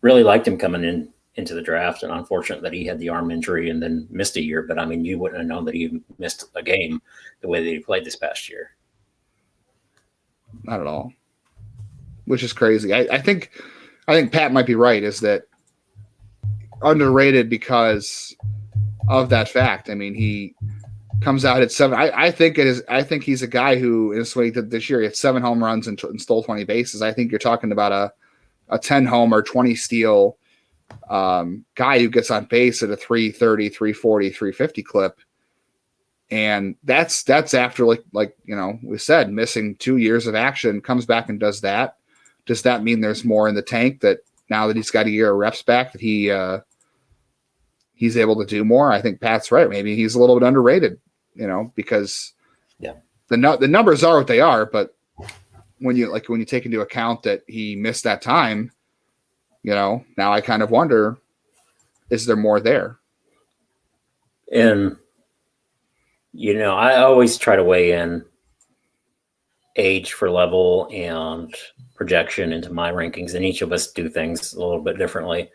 really liked him coming into the draft, and unfortunate that he had the arm injury and then missed a year. But I mean, you wouldn't have known that he missed a game the way that he played this past year. Not at all. Which is crazy. I think Pat might be right, is that underrated because of that fact. I mean, he comes out at 7. I think he's a guy who, in what he did this year, he had 7 home runs and stole 20 bases. I think you're talking about a 10 homer, 20 steal guy who gets on base at a 330, 340, 350 clip. And that's after like we said, missing 2 years of action, comes back and does that. Does that mean there's more in the tank, that now that he's got a year of reps back, that he's able to do more? I think Pat's right. Maybe he's a little bit underrated, because the numbers are what they are. But when you take into account that he missed that time, now I kind of wonder, is there more there? And I always try to weigh in age for level and projection into my rankings, and each of us do things a little bit differently.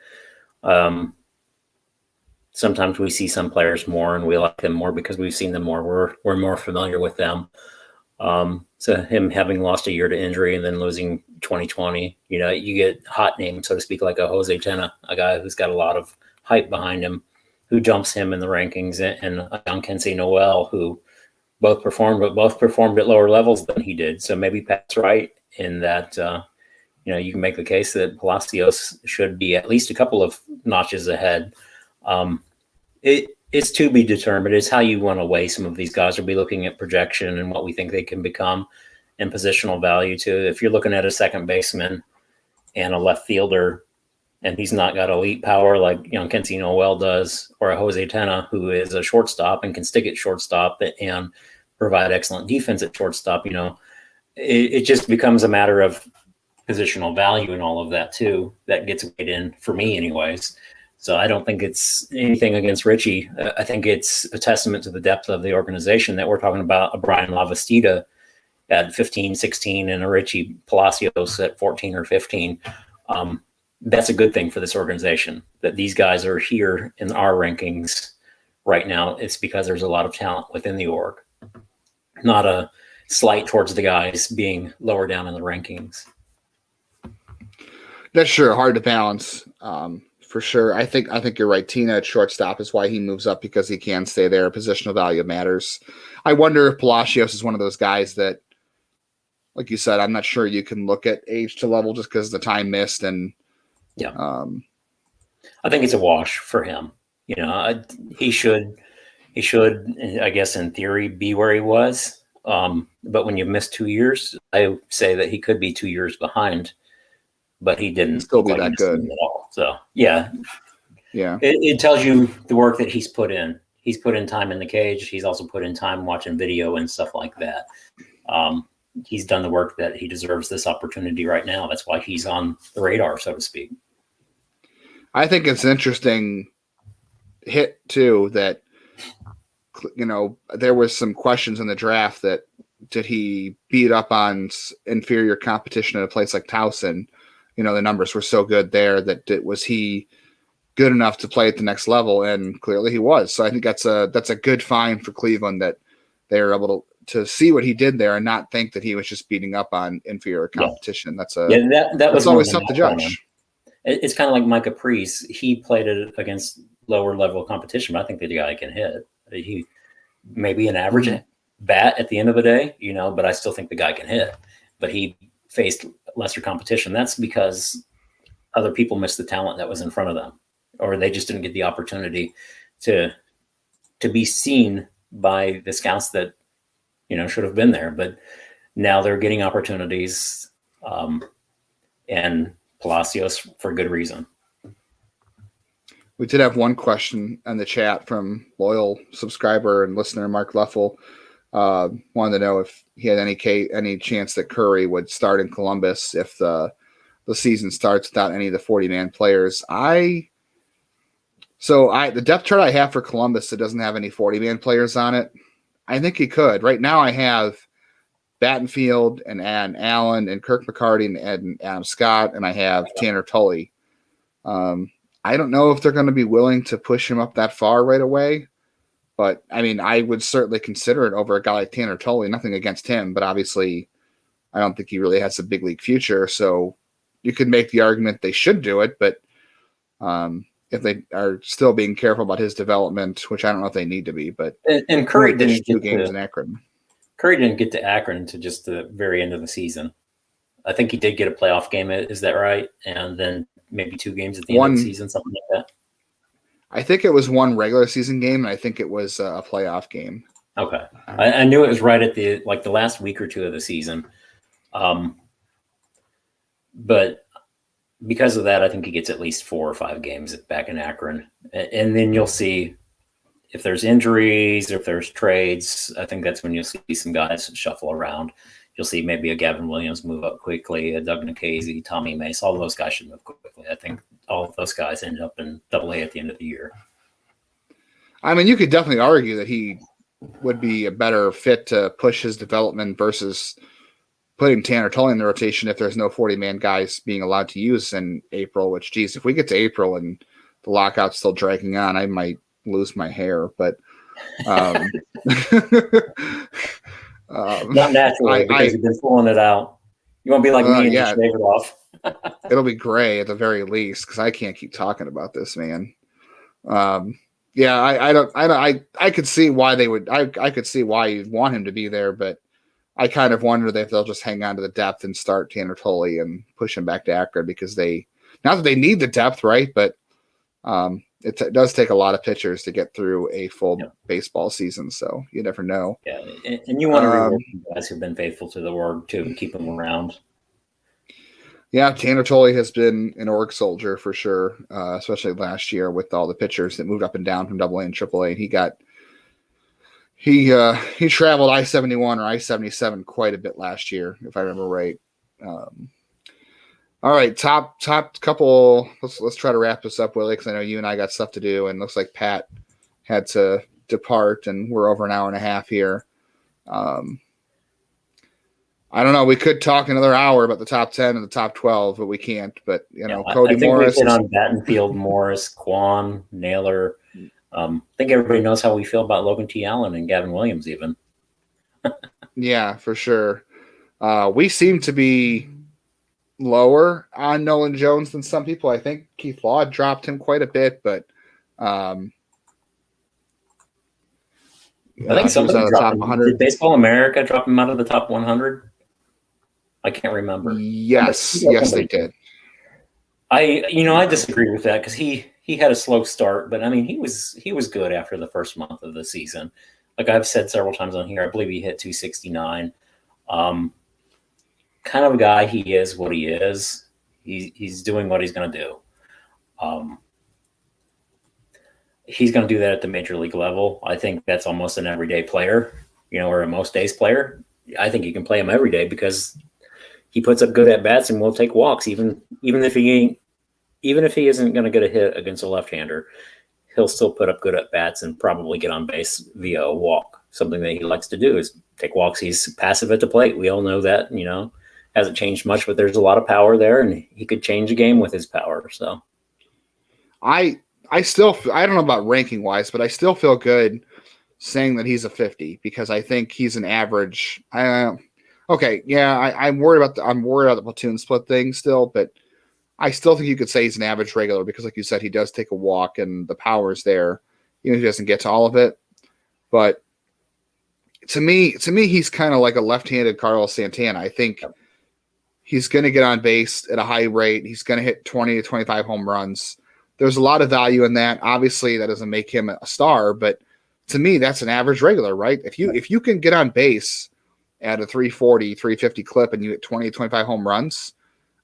Sometimes we see some players more and we like them more because we've seen them more. We're more familiar with them. So him having lost a year to injury and then losing 2020, you get hot names, so to speak, like a Jose Tena, a guy who's got a lot of hype behind him, who jumps him in the rankings, and a Young Noel, who both performed at lower levels than he did. So maybe Pat's right in that, you can make the case that Palacios should be at least a couple of notches ahead. It's to be determined. It's how you want to weigh some of these guys. We'll be looking at projection and what we think they can become, and positional value too. If you're looking at a second baseman and a left fielder, and he's not got elite power like Cantillo Noel does, or a Jose Tena, who is a shortstop and can stick at shortstop and provide excellent defense at shortstop, it just becomes a matter of positional value and all of that too. That gets weighed in for me anyways. So I don't think it's anything against Richie. I think it's a testament to the depth of the organization that we're talking about a Brian Lavastida at 15, 16, and a Richie Palacios at 14 or 15. That's a good thing for this organization, that these guys are here in our rankings right now. It's because there's a lot of talent within the org, not a slight towards the guys being lower down in the rankings. That's sure hard to balance, for sure. I think you're right. Tina at shortstop is why he moves up, because he can stay there. Positional value matters. I wonder if Palacios is one of those guys that, like you said, I'm not sure you can look at age to level just because of the time missed. And I think it's a wash for him. He should, I guess, in theory, be where he was. But when you miss 2 years, I say that he could be 2 years behind, but he didn't still be that good at all. So yeah. It tells you the work that he's put in. He's put in time in the cage. He's also put in time watching video and stuff like that. He's done the work that he deserves this opportunity right now. That's why he's on the radar, so to speak. I think it's an interesting hit too, that, there was some questions in the draft that did he beat up on inferior competition at a place like Towson? The numbers were so good there that was he good enough to play at the next level? And clearly he was. So I think that's a good find for Cleveland, that they were able to see what he did there and not think that he was just beating up on inferior competition. Yeah. That was always tough to judge. It's kind of like Micah Priest. He played it against lower level competition, but I think the guy can hit. He may be an average bat at the end of the day, but I still think the guy can hit. But he faced lesser competition. That's because other people missed the talent that was in front of them, or they just didn't get the opportunity to be seen by the scouts that should have been there, but now they're getting opportunities, and Palacios for good reason. We did have one question in the chat from loyal subscriber and listener Mark Leffel. Wanted to know if he had any chance that Curry would start in Columbus if the season starts without any of the 40-man players. The depth chart I have for Columbus that doesn't have any 40-man players on it, I think he could. Right now I have Battenfield and Allen and Kirk McCarty and Adam Scott, and I have Tanner Tully. I don't know if they're going to be willing to push him up that far right away, but I mean, I would certainly consider it over a guy like Tanner Tully. Nothing against him, but obviously I don't think he really has a big league future. So you could make the argument they should do it, but if they are still being careful about his development, which I don't know if they need to be, but and Curry didn't get 2 games in Akron. Curry didn't get to Akron to just the very end of the season. I think he did get a playoff game. Is that right? And then maybe 2 games at the end of the season, something like that. I think it was 1 regular season game, and I think it was a playoff game. Okay, I knew it was right at the last week or 2 of the season, but because of that, I think he gets at least 4 or 5 games back in Akron, and then you'll see if there's injuries, if there's trades. I think that's when you'll see some guys shuffle around. You'll see maybe a Gavin Williams move up quickly, a Doug Nikhazy, Tommy Mace. All those guys should move quickly. I think all of those guys end up in Double-A at the end of the year. I mean, you could definitely argue that he would be a better fit to push his development versus putting Tanner Tully in the rotation if there's no 40-man guys being allowed to use in April, which, geez, if we get to April and the lockout's still dragging on, I might lose my hair. But not naturally, because you've been pulling it out. You won't be like me and just shave it off. It'll be gray at the very least, because I can't keep talking about this, man. I could see why they would. I could see why you'd want him to be there, but I kind of wonder if they'll just hang on to the depth and start Tanner Tully and push him back to Akron, because not that they need the depth, right? But it does take a lot of pitchers to get through a full baseball season, so you never know. Yeah, and you want to reward guys who've been faithful to the org too, and keep them around. Yeah, Tanner Tully has been an org soldier for sure, especially last year with all the pitchers that moved up and down from Double-A and Triple-A. He traveled I-71 or I-77 quite a bit last year, if I remember right. All right, top couple. Let's try to wrap this up, Willie, because I know you and I got stuff to do, and looks like Pat had to depart, and we're over an hour and a half here. I don't know. We could talk another hour about the top 10 and the top 12, but we can't. But Cody Morris. I think we hit on Battenfield, Morris, Quan, Naylor. I think everybody knows how we feel about Logan T. Allen and Gavin Williams, even. Yeah, for sure. We seem to be lower on Nolan Jones than some people. I think Keith Law dropped him quite a bit, but I think somebody dropped him. 100. Did Baseball America drop him out of the top 100? I can't remember. Yes, they did. I disagree with that, because he had a slow start, but I mean he was good after the first month of the season. Like I've said several times on here, I believe he hit 269. Kind of a guy he is what he is. He's doing what he's going to do. He's going to do that at the major league level. I think that's almost an everyday player, or a most days player. I think you can play him every day because he puts up good at bats and will take walks, even if he isn't going to get a hit against a left-hander. He'll still put up good at bats and probably get on base via a walk. Something that he likes to do is take walks. He's passive at the plate. We all know that. Hasn't changed much, but there's a lot of power there, and he could change a game with his power. So, I don't know about ranking wise, but I still feel good saying that he's a 50, because I think he's an average. I'm worried about the platoon split thing still, but I still think you could say he's an average regular, because like you said, he does take a walk and the power's there, even if he doesn't get to all of it. But to me, he's kind of like a left-handed Carlos Santana. I think he's going to get on base at a high rate. He's going to hit 20 to 25 home runs. there's a lot of value in that. Obviously, that doesn't make him a star, but to me, that's an average regular, right? If you can get on base at a 340, 350 clip and you get 20, 25 home runs,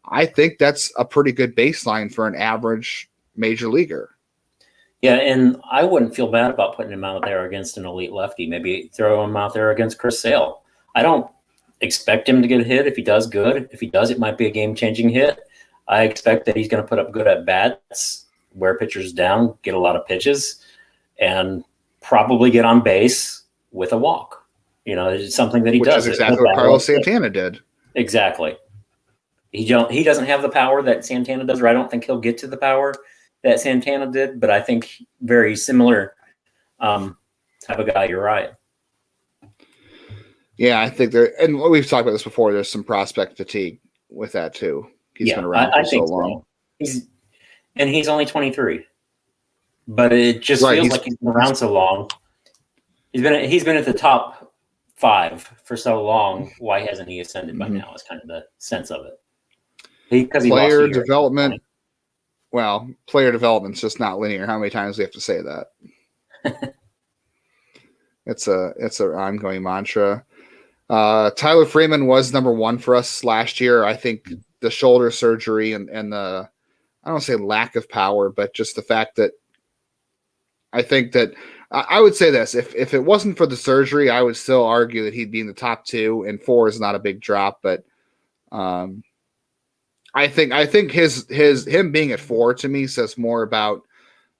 I think that's a pretty good baseline for an average major leaguer. Yeah, and I wouldn't feel bad about putting him out there against an elite lefty. Maybe throw him out there against Chris Sale. I don't expect him to get a hit. If he does, good. If he does, it might be a game-changing hit. I expect that he's going to put up good at-bats, wear pitchers down, get a lot of pitches, and probably get on base with a walk. It's something that he does. Which is exactly what Carlos Santana did. Exactly. He doesn't have the power that Santana does, or I don't think he'll get to the power that Santana did, but I think very similar type of guy. You're right. Yeah, I think and we've talked about this before, there's some prospect fatigue with that too. He's been around for so long. He's only 23. But it just feels like he's been around so long. He's been at the top 5 for so long. Why hasn't he ascended by now? Is kind of the sense of it. Because player development. Well, player development's just not linear. How many times do we have to say that? It's an ongoing mantra. Tyler Freeman was number 1 for us last year. I think the shoulder surgery and the, I don't say lack of power, but just the fact that I think that I would say this, if it wasn't for the surgery, I would still argue that he'd be in the top 2, and 4 is not a big drop, but I think him being at 4 to me says more about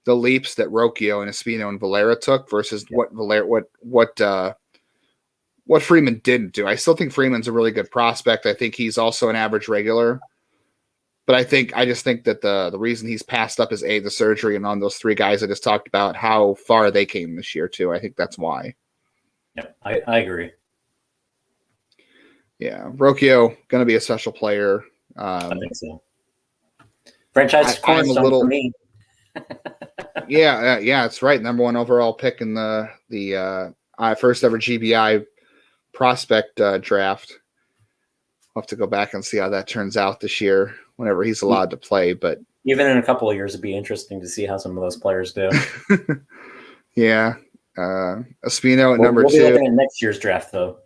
the leaps that Rocchio and Espino and Valera took versus what Freeman didn't do. I still think Freeman's a really good prospect. I think he's also an average regular, but I just think that the reason he's passed up is the surgery, and on those 3 guys I just talked about, how far they came this year too. I think that's why. Yeah, I agree. Yeah, Rocchio going to be a special player. I think so. Franchise cornerstone for me. yeah, that's right. Number 1 overall pick in the first ever GBI prospect draft. I'll have to go back and see how that turns out this year whenever he's allowed to play. But even in a couple of years, it'd be interesting to see how some of those players do. Yeah. Espino at number 2. We'll be looking at next year's draft, though.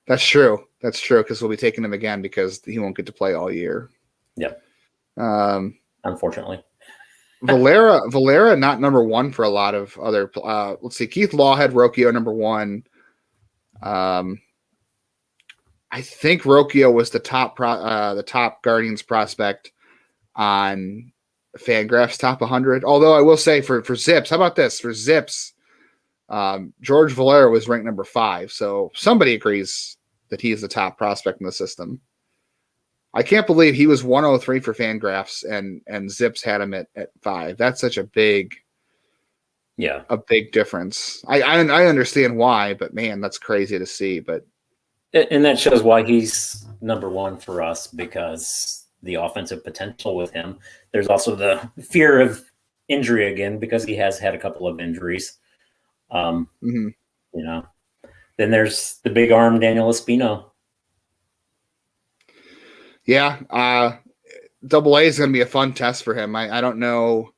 That's true. That's true, because we'll be taking him again because he won't get to play all year. Yep. Unfortunately. Valera not number 1 for a lot of other. Let's see. Keith Law had Rocchio number 1. I think Rocchio was the top Guardians prospect on Fangraphs top 100. Although I will say for Zips, how about this? For Zips, George Valera was ranked number 5. So somebody agrees that he is the top prospect in the system. I can't believe he was 103 for Fangraphs and Zips had him at 5. That's such a big difference. I understand why, but man, that's crazy to see. But and that shows why he's number 1 for us, because the offensive potential with him. There's also the fear of injury again, because he has had a couple of injuries. Then there's the big arm Daniel Espino. Yeah, Double A is going to be a fun test for him. I don't know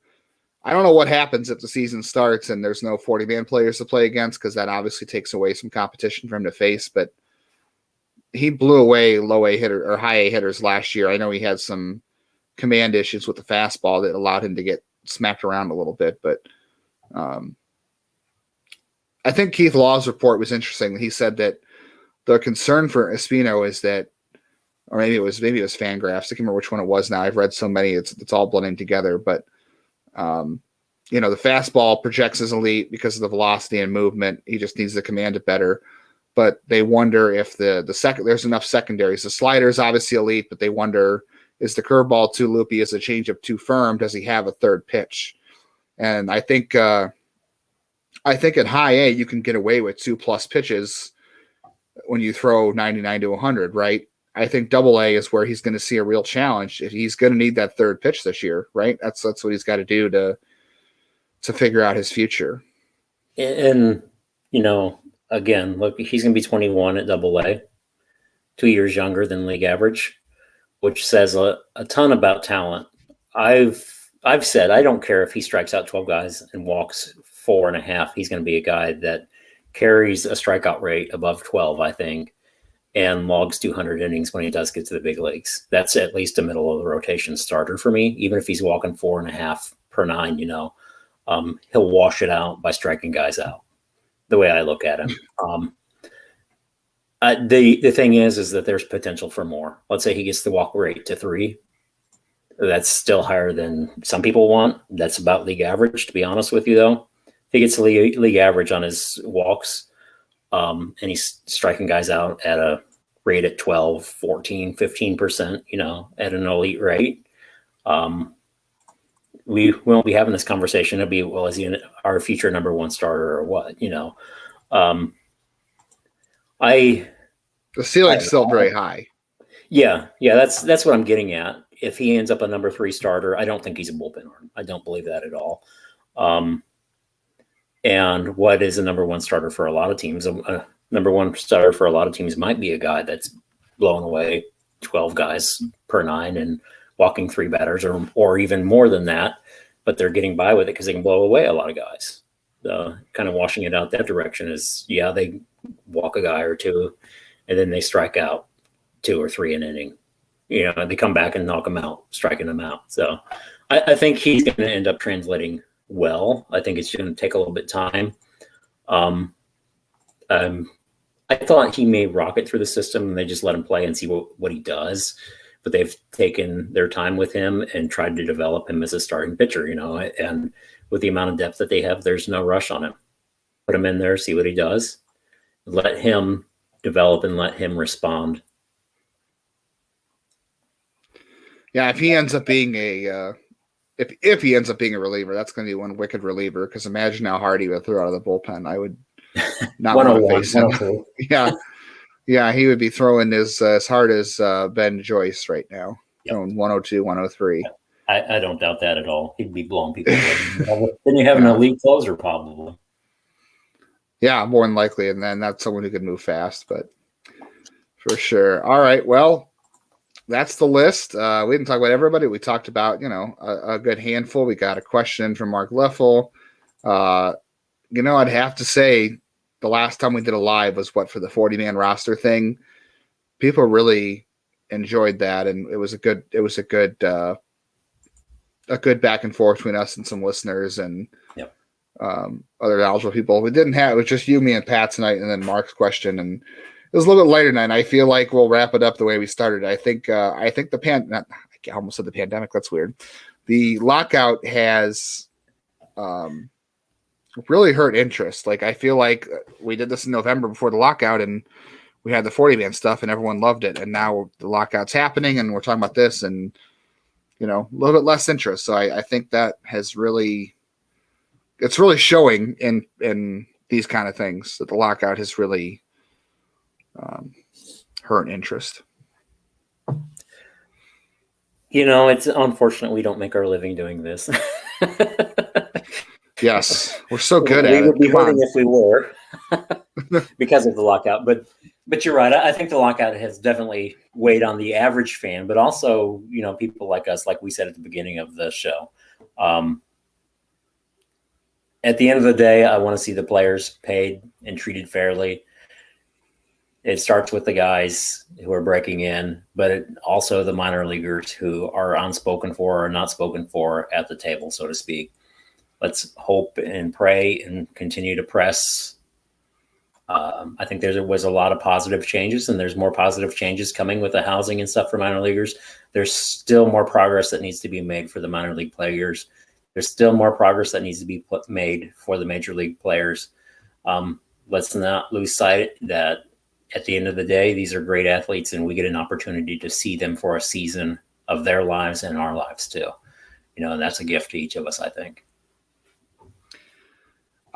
what happens if the season starts and there's no 40-man players to play against, because that obviously takes away some competition for him to face. But he blew away low A hitter or high A hitters last year. I know he had some command issues with the fastball that allowed him to get smacked around a little bit, but I think Keith Law's report was interesting. He said that the concern for Espino is that, or maybe it was Fangraphs. I can't remember which one it was now. I've read so many, it's all blending together. But the fastball projects as elite because of the velocity and movement. He just needs to command it better. But they wonder if there's enough secondaries. The slider is obviously elite, but they wonder, is the curveball too loopy? Is the changeup too firm? Does he have a third pitch? And I think at high A you can get away with 2+ pitches when you throw 99 to 100, right? I think Double A is where he's going to see a real challenge. He's going to need that third pitch this year, right? That's what he's got to do to figure out his future. And again, look, he's going to be 21 at Double A, 2 years younger than league average, which says a ton about talent. I've I've said I don't care if he strikes out 12 guys and walks 4.5. He's going to be a guy that carries a strikeout rate above 12, I think, and logs 200 innings when he does get to the big leagues. That's at least a middle of the rotation starter for me, even if he's walking 4.5 per 9. He'll wash it out by striking guys out. The way I look at him. The thing is that there's potential for more. Let's say he gets the walk rate to 3. That's still higher than some people want. That's about league average, to be honest with you, though. If he gets the league average on his walks, and he's striking guys out at a rate at 12, 14, 15%, at an elite rate, we won't be having this conversation. It'll be, well, is he our future number 1 starter or what? The ceiling's still very high. Yeah, that's what I'm getting at. If he ends up a number 3 starter, I don't think he's a bullpen arm. I don't believe that at all. And what is a number 1 starter for a lot of teams? A number 1 starter for a lot of teams might be a guy that's blowing away 12 guys per 9 and walking 3 batters or even more than that, but they're getting by with it because they can blow away a lot of guys. Kind of washing it out that direction is, they walk a guy or 2, and then they strike out 2 or 3 an inning. They come back and knock them out, striking them out. So I think he's going to end up translating well. I think it's going to take a little bit of time. I thought he may rocket through the system and they just let him play and see what he does. But they've taken their time with him and tried to develop him as a starting pitcher, and with the amount of depth that they have, there's no rush on him. Put him in there, see what he does. Let him develop and let him respond. Yeah, if he ends up being if he ends up being a reliever, that's going to be one wicked reliever. Because imagine how hard he would throw out of the bullpen. I would not want to face him. Yeah, he would be throwing as hard as Ben Joyce right now, throwing 102, 103. I don't doubt that at all. He'd be blowing people away. Then you have an elite closer, probably. Yeah, more than likely, and then that's someone who could move fast, but for sure. All right, well. That's the list. We didn't talk about everybody. We talked about, a good handful. We got a question from Mark Leffel. I'd have to say the last time we did a live was for the 40-man roster thing. People really enjoyed that, and it was a good back and forth between us and some listeners and other knowledgeable people. It was just you, me, and Pat tonight, and then Mark's question, and it was a little bit later tonight. I feel like we'll wrap it up the way we started. I think I almost said the pandemic. That's weird. The lockout has really hurt interest. Like, I feel like we did this in November before the lockout, and we had the 40-man stuff, and everyone loved it. And now the lockout's happening, and we're talking about this, and a little bit less interest. So I think that it's really showing in these kind of things that the lockout has really hurt interest. It's unfortunate we don't make our living doing this. Yes, we're so good at it. We would be hurting if we were because of the lockout. But you're right. I think the lockout has definitely weighed on the average fan, but also, people like us, like we said at the beginning of the show. At the end of the day, I want to see the players paid and treated fairly. It starts with the guys who are breaking in, but also the minor leaguers who are unspoken for or not spoken for at the table, so to speak. Let's hope and pray and continue to press. I think there was a lot of positive changes, and there's more positive changes coming with the housing and stuff for minor leaguers. There's still more progress that needs to be made for the minor league players. There's still more progress that needs to be made for the major league players. Let's not lose sight that at the end of the day, these are great athletes, and we get an opportunity to see them for a season of their lives and our lives too. And that's a gift to each of us, I think.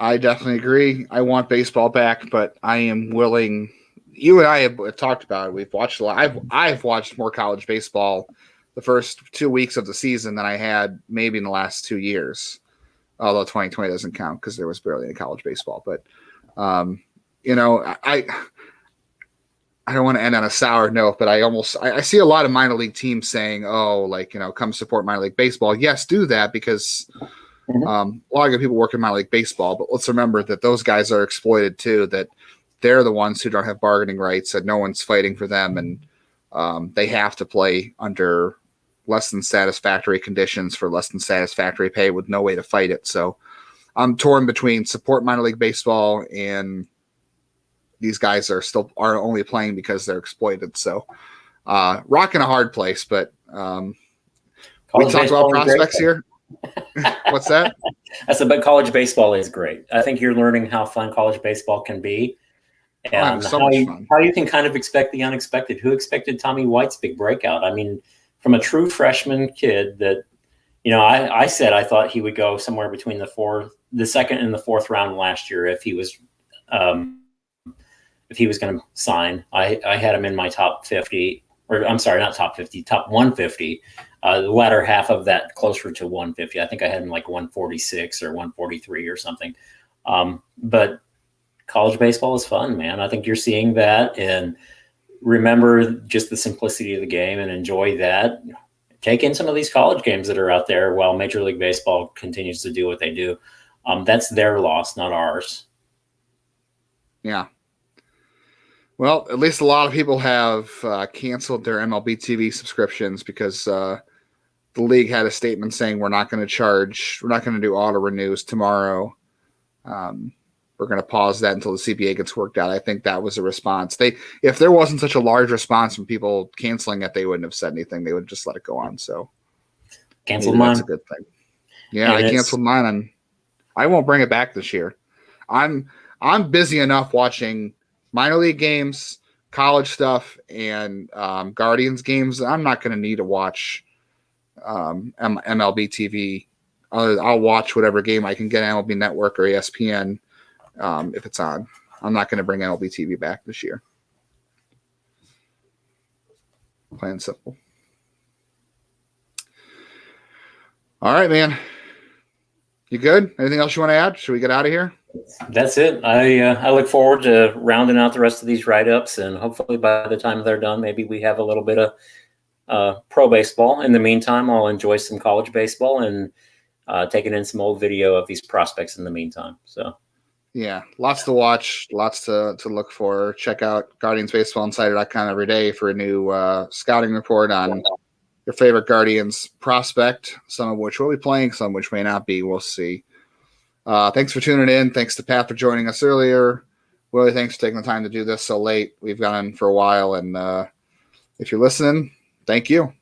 I definitely agree. I want baseball back, but I am willing. You and I have talked about it. We've watched a lot. I've watched more college baseball the first 2 weeks of the season than I had maybe in the last 2 years. Although 2020 doesn't count because there was barely any college baseball. But I don't want to end on a sour note, but I see a lot of minor league teams saying, "Oh, like, come support minor league baseball." Yes, do that because a lot of people work in minor league baseball. But let's remember that those guys are exploited too. That they're the ones who don't have bargaining rights. That no one's fighting for them, and they have to play under less than satisfactory conditions for less than satisfactory pay with no way to fight it. So I'm torn between support minor league baseball and these guys are only playing because they're exploited. So rock in a hard place, but we talked about prospects here. What's that? I said, but college baseball is great. I think you're learning how fun college baseball can be. And how you can kind of expect the unexpected. Who expected Tommy White's big breakout? I mean, from a true freshman kid that, I said I thought he would go somewhere between the second and the fourth round last year if he was going to sign. I had him in my top 50, or I'm sorry, not top 50, top 150. The latter half of that closer to 150. I think I had him like 146 or 143 or something. But college baseball is fun, man. I think you're seeing that, and remember just the simplicity of the game and enjoy that. Take in some of these college games that are out there while Major League Baseball continues to do what they do. That's their loss, not ours. Yeah. Well, at least a lot of people have canceled their MLB TV subscriptions because the league had a statement saying we're not going to do auto renews tomorrow. We're going to pause that until the CBA gets worked out. I think that was a response. If there wasn't such a large response from people canceling it, they wouldn't have said anything. They would have just let it go on. So canceled mine. That's a good thing. Yeah, I canceled mine, and I won't bring it back this year. I'm busy enough watching minor league games, college stuff, and Guardians games. I'm not going to need to watch MLB TV. I'll watch whatever game I can get on MLB Network or ESPN if it's on. I'm not going to bring MLB TV back this year. Plain and simple. All right, man. You good? Anything else you want to add? Should we get out of here? That's it. I look forward to rounding out the rest of these write-ups, and hopefully by the time they're done, maybe we have a little bit of pro baseball. In the meantime, I'll enjoy some college baseball and taking in some old video of these prospects in the meantime. So, yeah, lots to watch, lots to look for. Check out GuardiansBaseballInsider.com every day for a new scouting report on your favorite Guardians prospect, some of which will be playing, some of which may not be. We'll see. Thanks for tuning in. Thanks to Pat for joining us earlier. Willie, thanks for taking the time to do this so late. We've gone for a while, and if you're listening, thank you.